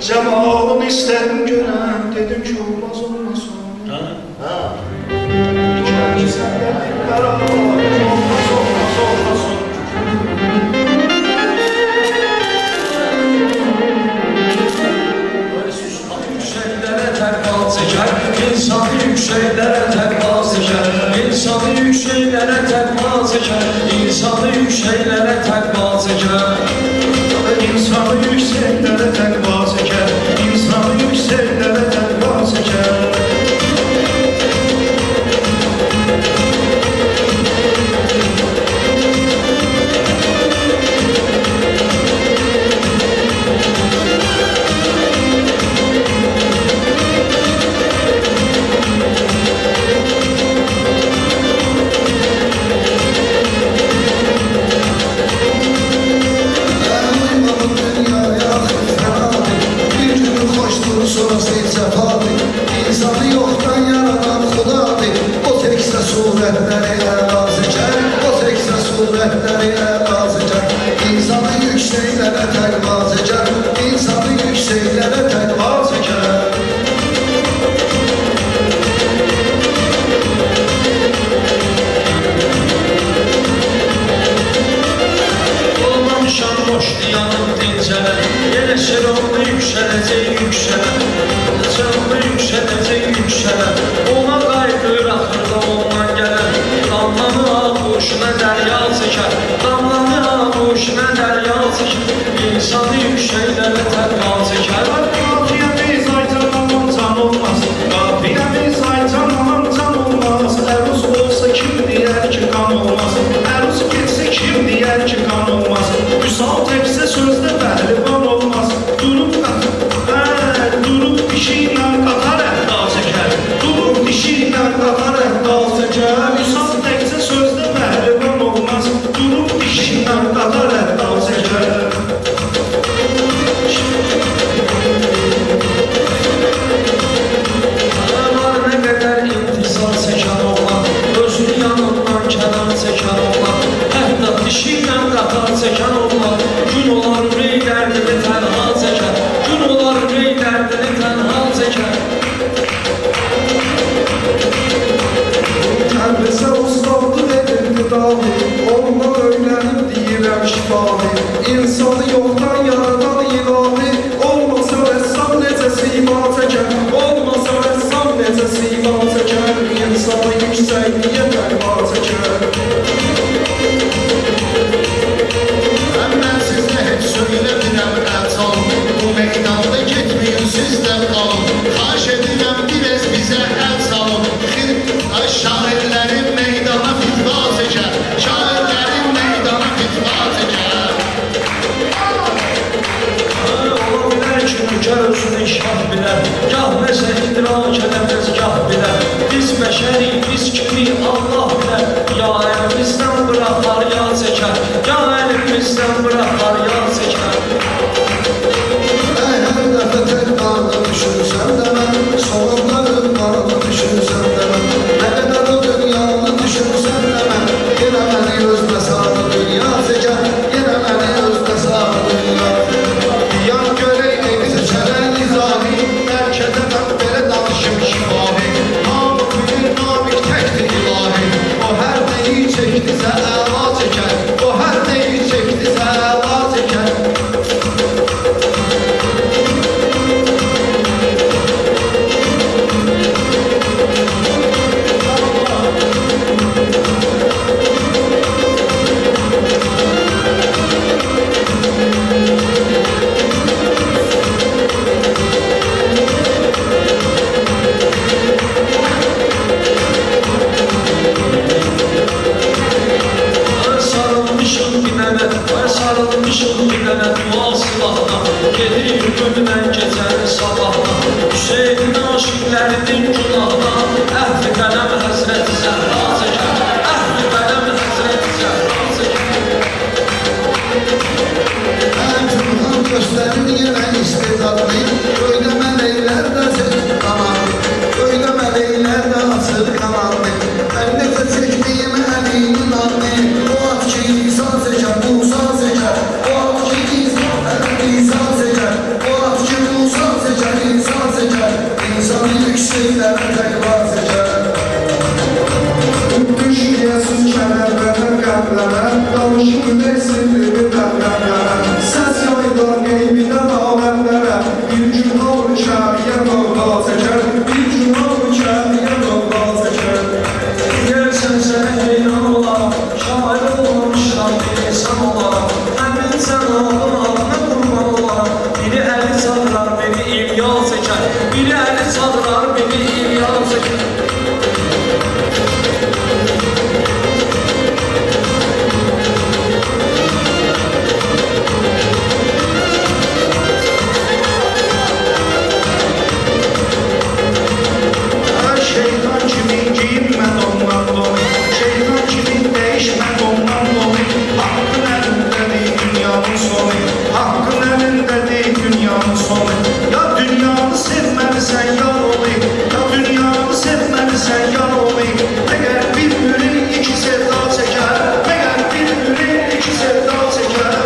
Cemalını istedim gören, dedim ki olmaz olmaz olmaz. İki senden beraber olmaz olmaz olmaz. Yükseklere tekbal çeker, insanı yükseklere tekbal çeker, insanı yükseklere tekbal çeker, insanı yükseklere tekbal çeker. İnsanı yükseklere tekbal çeker, insanı yükseklere tekbal çeker. İnsanı yoktan yaradan Xudadır. O teksə surətləri əvaz eker, o teksə surətləri əvaz eker. İnsanı yükseklərə təqvaz eker, insanı yükseklərə təqvaz eker. Olmamışam boş diyanım dincələ, yenə şeronlu yüksələcək yüksələ, şeronlu yüksələcək yüksələ. Ona qayıdır axırda ondan gələn, damlanı ağuşuna dərya çəkər, damlanı ağuşuna dərya çəkər. İnsanı yüksəklərə təqva çəkər. Qafiyəmiz aycan aman can olmaz, qafiyəmiz aycan aman can olmaz. Əruz olsa kim deyər ki qan olmaz, əruz getsə kim deyər ki qan olmaz. Üsal təksə sözdə pəhlivan olmaz, durub dişiylə qatar əhdal çəkər, durub dişiylə qatar əhdal çəkər. Üsal təksə sözdə pəhlivan olmaz, durub dişiylə qatar əhdal çəkər. Var nə qədər intizar çəkən oğlan, özünü yanından kənar çəkən oğlan, hətta dişiylə qatar çəkən oğlan, gün olar ürək dərdini tənha çəkər, gün olar ürək dərdini tənha çəkər. Təbrizə ustadlı edirdi davi, ondan öyrənib deyirəm şifavi. İnsanı yoxdan yaradan ilavi, olmasa rəssam necə sima çəkər, olmasa rəssam necə sima çəkər. İnsanı yüksəkliyə təqva çəkər. Mən sizə heç söyləmirəm əl bu meydanda getməyin siz də qalın. Xahiş edirəm biraz bizə əl salın. Şairlərin meydana fitva çəkər, şairlərin meydana fitva çəkər. Ola bilər ki, nökər özünü işgah bilər, gah nəsə idrak edəməz, gah bilər. Biz bəşərik, biz kimi Allah bilər. Ya əlimizdən bıraxar, ya çəkər. Ya əlimizdən bıraxar, ya çəkər. Hər dəfə tək bağda düşünsəm də mən, soğuklarım bağda düşünsəm də mən, nə qədər o dünyanı düşünsəm də mən, yenə məni özünə sarı dünya çəkər, yenə məni özünə sarı dünya çəkər. Yan görək seçərək nizami, bəlkə də mən belə danışım şifahi. Namık bilir, namik təkdir ilahi, o hər neyi çəkdisə əla çəkər, o hər neyi çəkdisə əla çəkər. Sarılmışım bir dənə dua silahına, gedir gönlümən gecənin sabahına, Hüseynin aşiqlərinin günahına, əhv-i qələm həsrəti Zəhra çəkər, əhv-i qələm həsrəti Zəhra çəkər. Cümhan göstərir yenə istedadlı, göydə mələklər də açır qanadlı, göydə mələklər də açır qanadlı. Mən necə çəkdiyim əlinin adlı, o at ki insan çəkər, Musa çəkər, o at ki insan çəkər, o at ki Musa çəkər, insan çəkər, insanı yükseklərə təkrar çəkər. Düşməyəsin kənərlərdən qəmlərə, qalmışım desindir dəmlərlərə. Səs yaylar qeybidən aləmlərə, bir gün al kəmiyə qavqa çəkər, bir gün al kəmiyə qavqa çəkər. Gəlsən sənə heyran olaraq, şair olmamışlar bir insan olaraq, həmin sən ağın adına qurban olaraq, biri əli çağırar, biri İlyal çəkər, biri əli çağırar, biri İlyal çəkər. Şeytan kimi giyinmə dondan donu, şeytan kimi değişmə dondan donu. Hakkın əlindədir dünyanın sonu, hakkın əlindədir dünyanın sonu. Ya dünyanı sevməlisən yar olayım, ya dünyanı sevməlisən yar olayım. Məgər bir ürək iki sevda çəkər, məgər bir ürək iki sevda çəkər.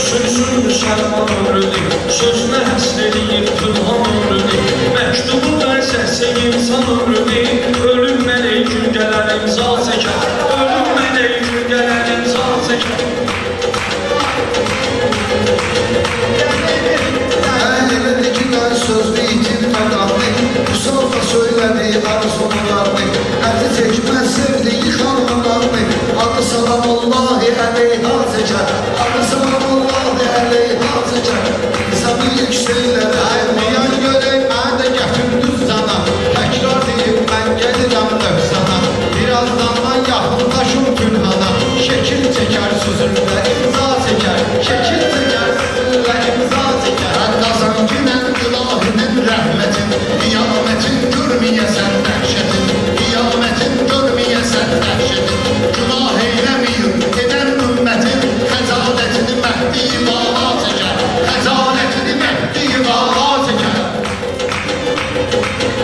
Sözün müsəlman ömrüdür, sözünə həsr eləyir Tülhan ömrüdür. Məktubu bəzəsə insan ömrüdür, ölüm mələk gün gələr imza çəkər, ölüm mələk gün gələr imza çəkər. Elədi ki, qay sözlü itirməd adlı, Musafa söylədi arzularını, əti çəkməz sevdiyi xanımlarını, adı salamullahi əleyha çəkər, adı salamullahi əleyha çəkər. İnsanı yükseklərə əlmiyan görək, mən də gətirdim sana, təkrar deyib mən gəlirəm nöfsana, birazdandan yaxınlaşım Gülhana, şəkil çəkər sözündə imza çəkər, şəkil çəkər sözündə imza çəkər. Qazancınən ilahinin rəhmətin, qiyamətin görməyəsən dəhşətin, qiyamətin görməyəsən dəhşətin. Günah eyləməyib edən ümmətin, xəcalətini məhdi-i vala çəkər, xəcalətini məhdi-i vala çəkər.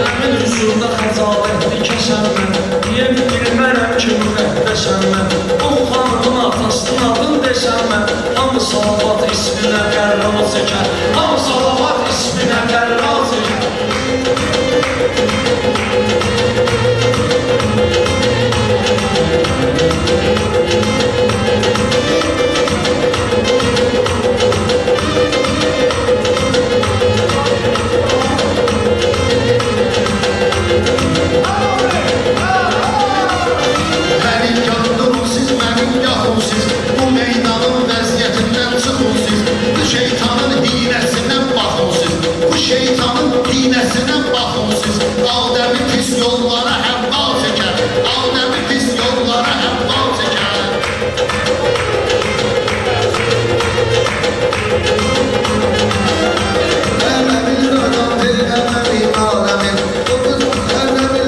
Həmin hüzurda xəcalətli kəsən mən, niyə bilmərəm ki müqəddəsən mən. O xanımın atasının adını desən mən, hamı salavat isminə qərral çəkər, hamı salavat isminə qərral çəkər. Mənim yandım siz, mənim yaxım siz, bu meydanın vəziyyətindən çıxın siz, bu şeytanın hinəsindən baxın siz, bu şeytanın hinəsindən baxın siz. Adəmi pis yollara həvva çəkər, Adəmi pis yollara həvva çəkər. Əməmin adam, əməmin aləmin, o qız əməmin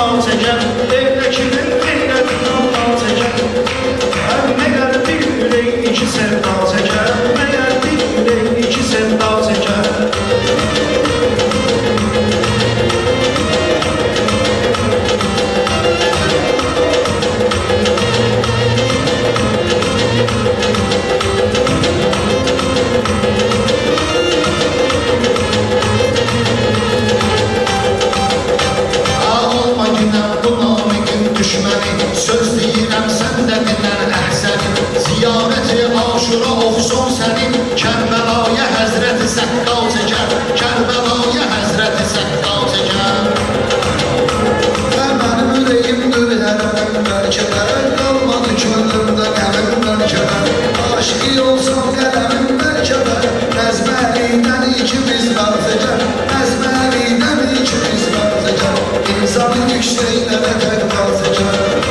mal çəkər Evdəkinin xeyrətindən mal çəkər Məgər bir ürək iki sevda çəkər Məgər bir ürək iki sevda çəkər Söz deyirəm səndə dinlən əhsəni Ziyarəti aşura oxusun səni Kərbəlaya həzrəti səqqal çəkər Kərbəlaya həzrəti səqqal çəkər Mənim ürəyimdir hərəməm bəlkələr Qalmadı könlümdə qəmim bəlkələr Aşıqi olsam qələmim bəlkələr Nəzməlidən ikimiz qalacaq Nəzməlidən ikimiz qalacaq İnsanı yükseklərə tək qalacaq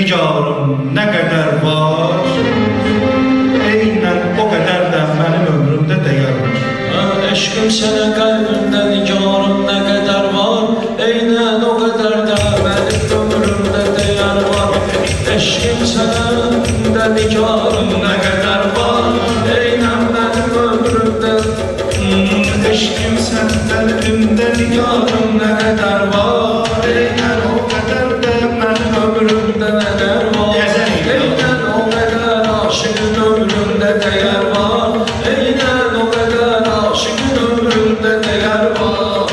nigarım ne kadar var, eynən o kadar da benim ömrümde değer var. Eşkim sənə qəlbimdə nigarım nə qədər var, eynən o qədər də mənim ömrümdə dəyər var. Eşkim sənə nigarım nə qədər var, eynən mənim ömrümdə. Eşkim sen kalbimde nigarım ne kadar var, eynən o kadar da benim Ömrümdə nələr var, eynən o qədər aşığın ömründə dəyər var, eynən o qədər aşığın ömründə dəyər var.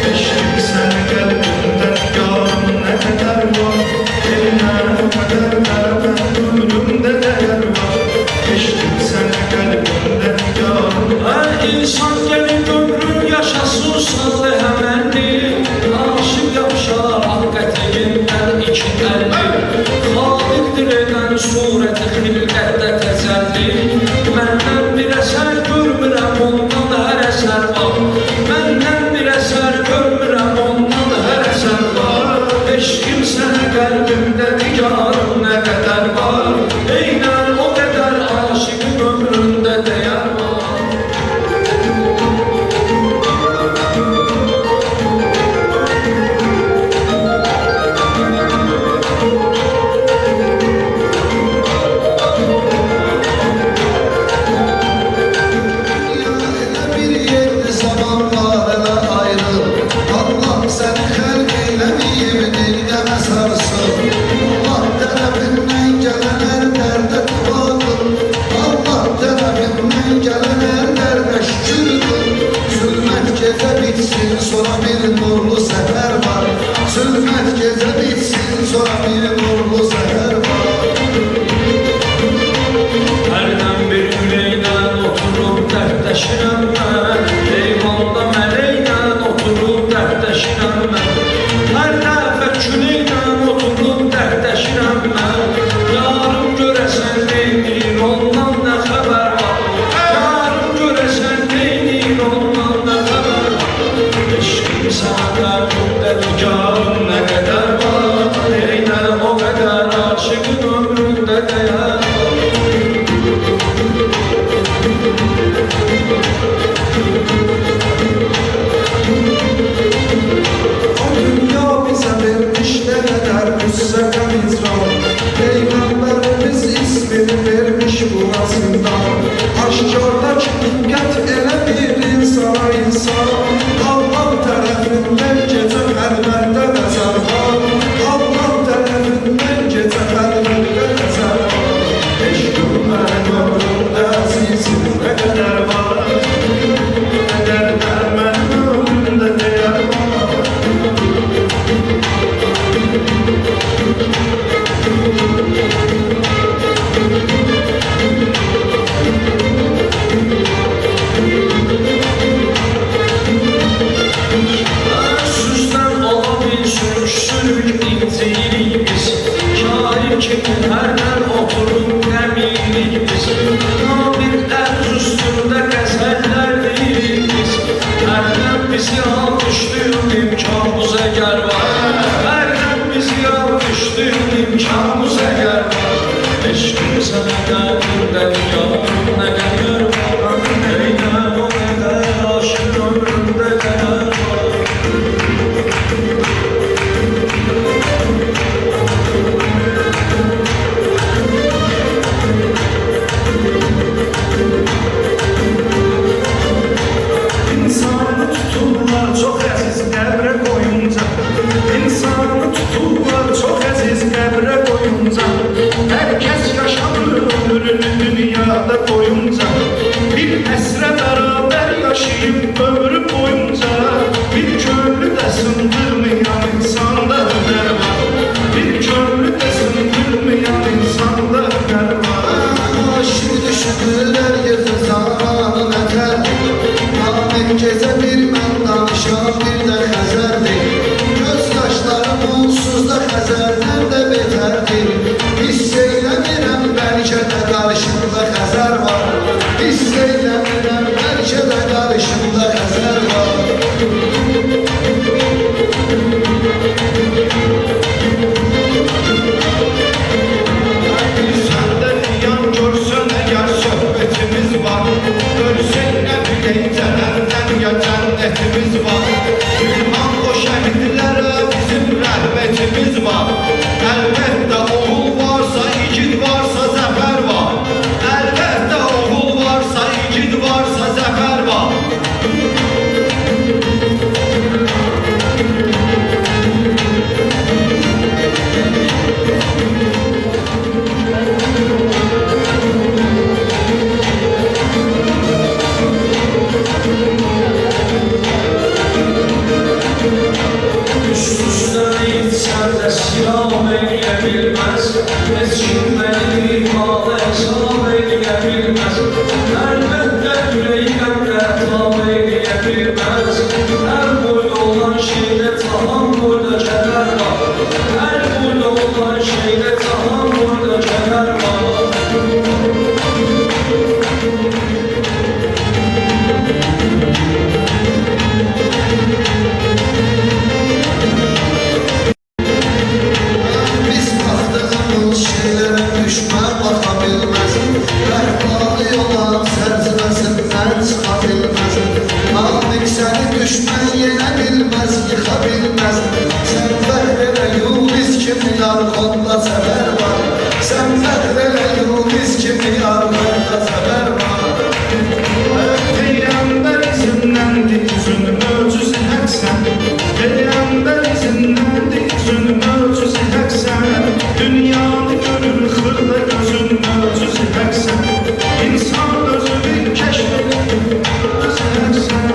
Eşkim sen kalbimde nigarım ne kadar var, eynən o kadar da benim ömrümde değer var. Eşkim sen kalbimde nigarım. Hər insan gəlib ömrün yaşasın sanlı həmənli, aşıq yapışar haqqətəyindən iki əlli. Xaliqdir edən surəti xilqətdə təzəlli, məndən bir əsər görmürəm ondan hər əsər var. Məndən bir əsər görmürəm ondan hər əsər var. Eşkim sənə qəlbimdə nigarım nə qədər var, eynən o qədər aşığın ömründə dəyər var. Bir yerli zamanlarına ayrı, Allah seni xəlq eyləməyib dilgəmə sarsın. Allah tərəfindən gələn hər dərdə duadır, Allah tərəfindən gələn hər dərdə şükürdür. Zülmət gecə bitsin, sonra bir nurlu səfər var. Zülmət gecə bitsin, sonra bir nurlu səfər var. Hərdən bir üləklə oturub dərdləşirəm mən, eyvanda mələklə oturub dərdləşirəm mən. Hər dəfə küləklə oturub dərdləşirəm mən. Yarım görəsən neynir, ondan nə xəbər var? Yarım görəsən neynir, ondan nə xəbər var? Eşkim sənə qəlbimdə nigarım nə qədər var, eynən o qədər aşığın ömründə dəyər var. O dünya bize vermiş ne kadar müsse kamizran, Peygamberimiz ismini vermiş bu asırdan. Aşkardaki dikkat ele bir insana insan, Allah tarafından gece kalbinde mezar var. Allah tarafından gece kalbinde mezar var. Eşkim benim ömrümde azizim ne kadar var, ne kadar benim ömrümde değer var. Süzdən ola bil sürüşsürük inciyirik biz, şair kimi hərdən oturub qəmirik biz. Nabir ərz üstündə qəzəllər deyirik biz, hərdən bizi almışdıq imkanımız əgər var. Hərdən bizi almışdıq imkanımız əgər var. Eşkim sənə qəlbimdə nigarım nə qədər var, eynən o qədər aşıq ömrümdə dəyər var. İnsanı tuturlar çok əziz qəbrə qoyunca, İnsanı tuturlar çok əziz qəbrə qoyunca. Hər kəs yaşamır ömrünü dünyada koyunca, bir əsrə bərabər yaşayıb ömrü boyunca. Bir könlü də sındırmayan insanda hünər var, bir könlü də sındırmayan insanda hünər var. Şimdi şükürler gece zamanın eterdi, Amin gece bir mən danışan bir də xəzərdi. Göz yaşlarım onsuz da xəzərdən də betərdi. bilməz. Heç kim məni bir halı hesab eləyə bilməz. Əlbəttə ürəyimdə tab eləyə bilməz. Hər boyda olan şeydə tahan boyda kədər var. Hər boyda olan şeydə tahan boyda kədər var. Biz baktığımız şeylere düşman bakabilmez. Rəhbari olan sərciməsindən çıxa bilməz. Nadik səni düşmən yenə bilməz, yıxa bilməz. Sən fəxr elə Yunus kimi yarğanda zəfər var. Sən fəxr elə Yunus kimi yarğanda zəfər var. Peygamber izinlendik yüzünü möcüzü həksən. Peygamber izinlendik yüzünü möcüzü həksən. Dünyanı görür xırda gözün möcüzü həksən. İnsan özü bir kəşf edir möcüzü həksən.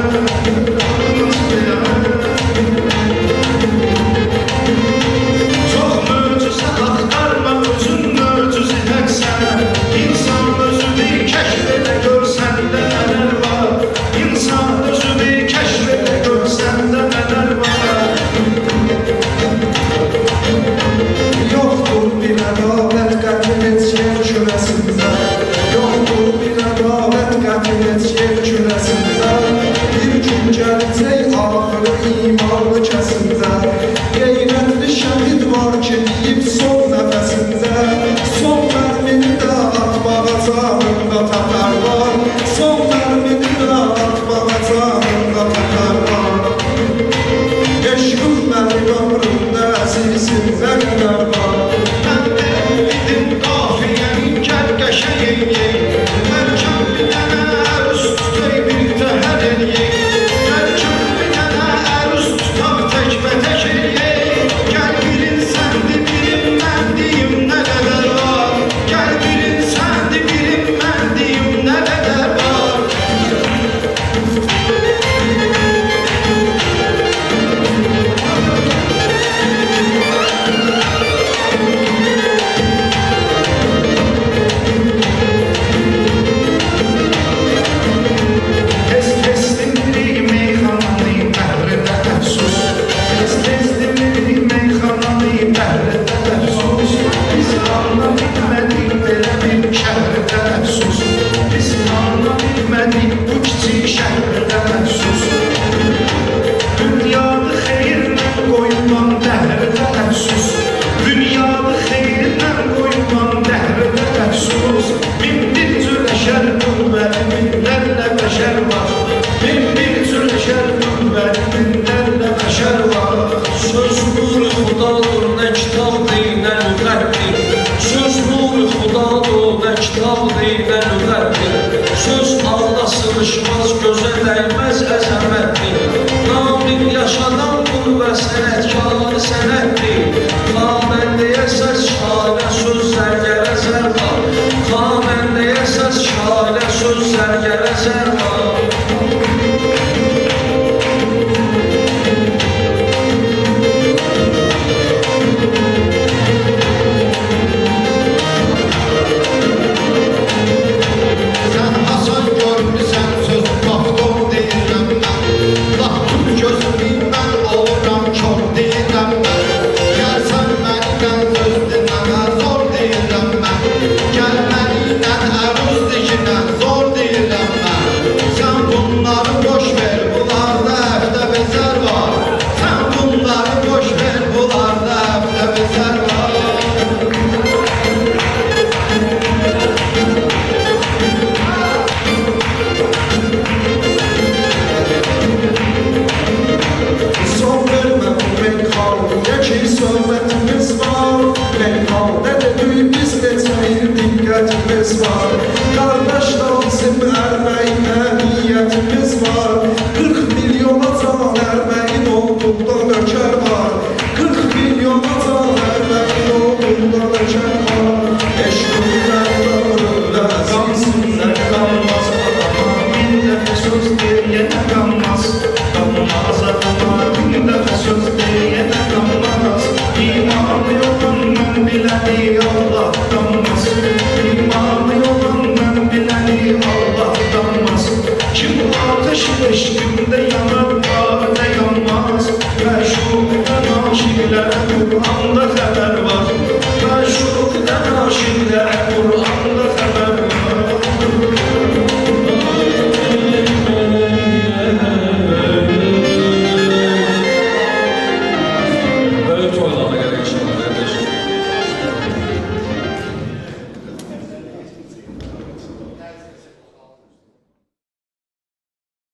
Çox möcüzə axtarma özün möcüzü həksən. İnsan özü bir kəşf edir görsəndə nələr var. İnsan özü bir kəşf edir görsəndə nələr var. Yoxdur bir ədalət qətiyyət yer kürəsində. Yoxdur bir ədalət qətiyyət yer kürəsində. Bir gün gələcək axırı imanlı kəsində. Qeyrətli şəhid var ki, deyib son nəfəsində. Son mərmini də atmağa canında tatar var. Son mərmini də atmağa canında tatar var. Eşqim mənim ömrümdə əzizim nə qədər var. Mən dedim qafiyənin gəl qəşəng eləyək. Bəlkəm bir dənə əruz tutay bir təhər eləyək. Bəlkəm bir dənə əruz tutaq təkbətək eləyək. Gəl bilin səndir bilim mən deyim nə qədər var. Gəl bilin səndir bilim mən deyim nə qədər var. Tez dindirik meyxananı bəhrədə əfsus. Tez dindirik meyxananı bəhrədə əfsus. Biz anla bilmədik belə bir şəhərdə əfsus. Biz anla bilmədik bu kiçik şəhərdə əfsus. Dünyadı xeyirlə qoyulan dəhrədə əfsus. Dünyadı xeyirlə qoyulan dəhrədə əfsus. Min bir cür əşər qüvvəli minlərlə bəşər var. Min bir cür əşər qüvvəli minlərlə bəşər var. Söz nuru xudadır, nə kitabdır, nə lüğətdir. Söz nuru xudadır, nə kitabdır, nə lüğətdir. Söz ağla sığışmaz, gözə dəyməz əzəmətdir. Namir yaşadan qul və sənətkarı sənətdir. Xanəndəyə səs şairə söz zərgərə zər var. Xanəndəyə səs şairə söz zərgərə zər var. Sən Hasan görmüsən söz doktor deyirəm mən. Laf tut gözümü mən oluram kör deyirəm mən. Gəlsən məndən söz dinləmə zor deyirəm mən. Gəl mənimlə əruz dişinə zor deyirəm mən. Sən bunları boş ver, bunlarda həftə bezər var. Sən bunları boş ver, bunlarda həftə bezər var. Son vermə bu meyxanəyə ki, söhbətimiz var. Meyxanədə biz neçə il diqqətimiz var. Qardaş lazım ərməyinə niyyətimiz var. 40 milyona can ərməyin olduqda nökər var. 40 milyona can ərməyin olduqda nökər var. Eşqimdən ömrümdə əzizimdən qalmaz adama. Bir dəfə söz deyənə qanmaz. Qanmaz adama bir dəfə söz deyənə qanmaz. İmanı yoxum mən biləni Allah danmaz İmanı olan mən biləni Allah danmaz Kim ateşin eşkimdə yanar var da yanmaz Məşuqdan aşiqlərə Qur'anda xəbər var